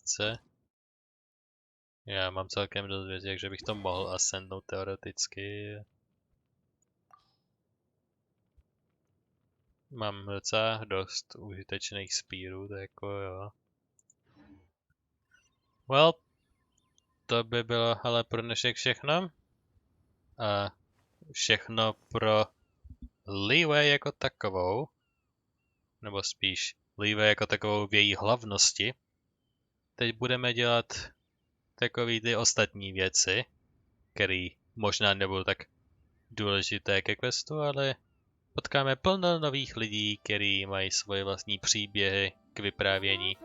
[SPEAKER 1] Já mám celkem dost věcí, takže bych to mohl ascendnout teoreticky. Mám docela dost užitečných spírů, tak jako jo. Well, to by bylo ale pro dnešek všechno. A všechno pro Liyue jako takovou. Nebo spíš Liyue jako takovou v její hlavnosti. Teď budeme dělat takový ty ostatní věci, které možná nebudou tak důležité ke questu, ale potkáme plno nových lidí, kteří mají svoje vlastní příběhy k vyprávění.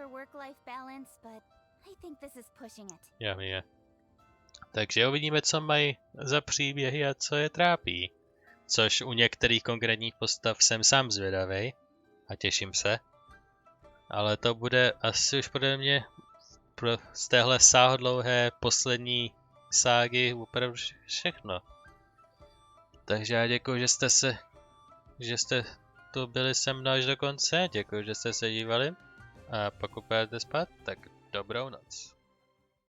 [SPEAKER 1] Je. Takže uvidíme, co mají za příběhy a co je trápí. Což u některých konkrétních postav jsem sám zvědavej a těším se. Ale to bude asi už podle mě z téhle sáhodlouhé poslední ságy opravdu všechno. Takže já děkuji, že jste tu byli se mnou až do konce. Děkuji, že jste se dívali. A pokud půjdete spát, tak dobrou noc.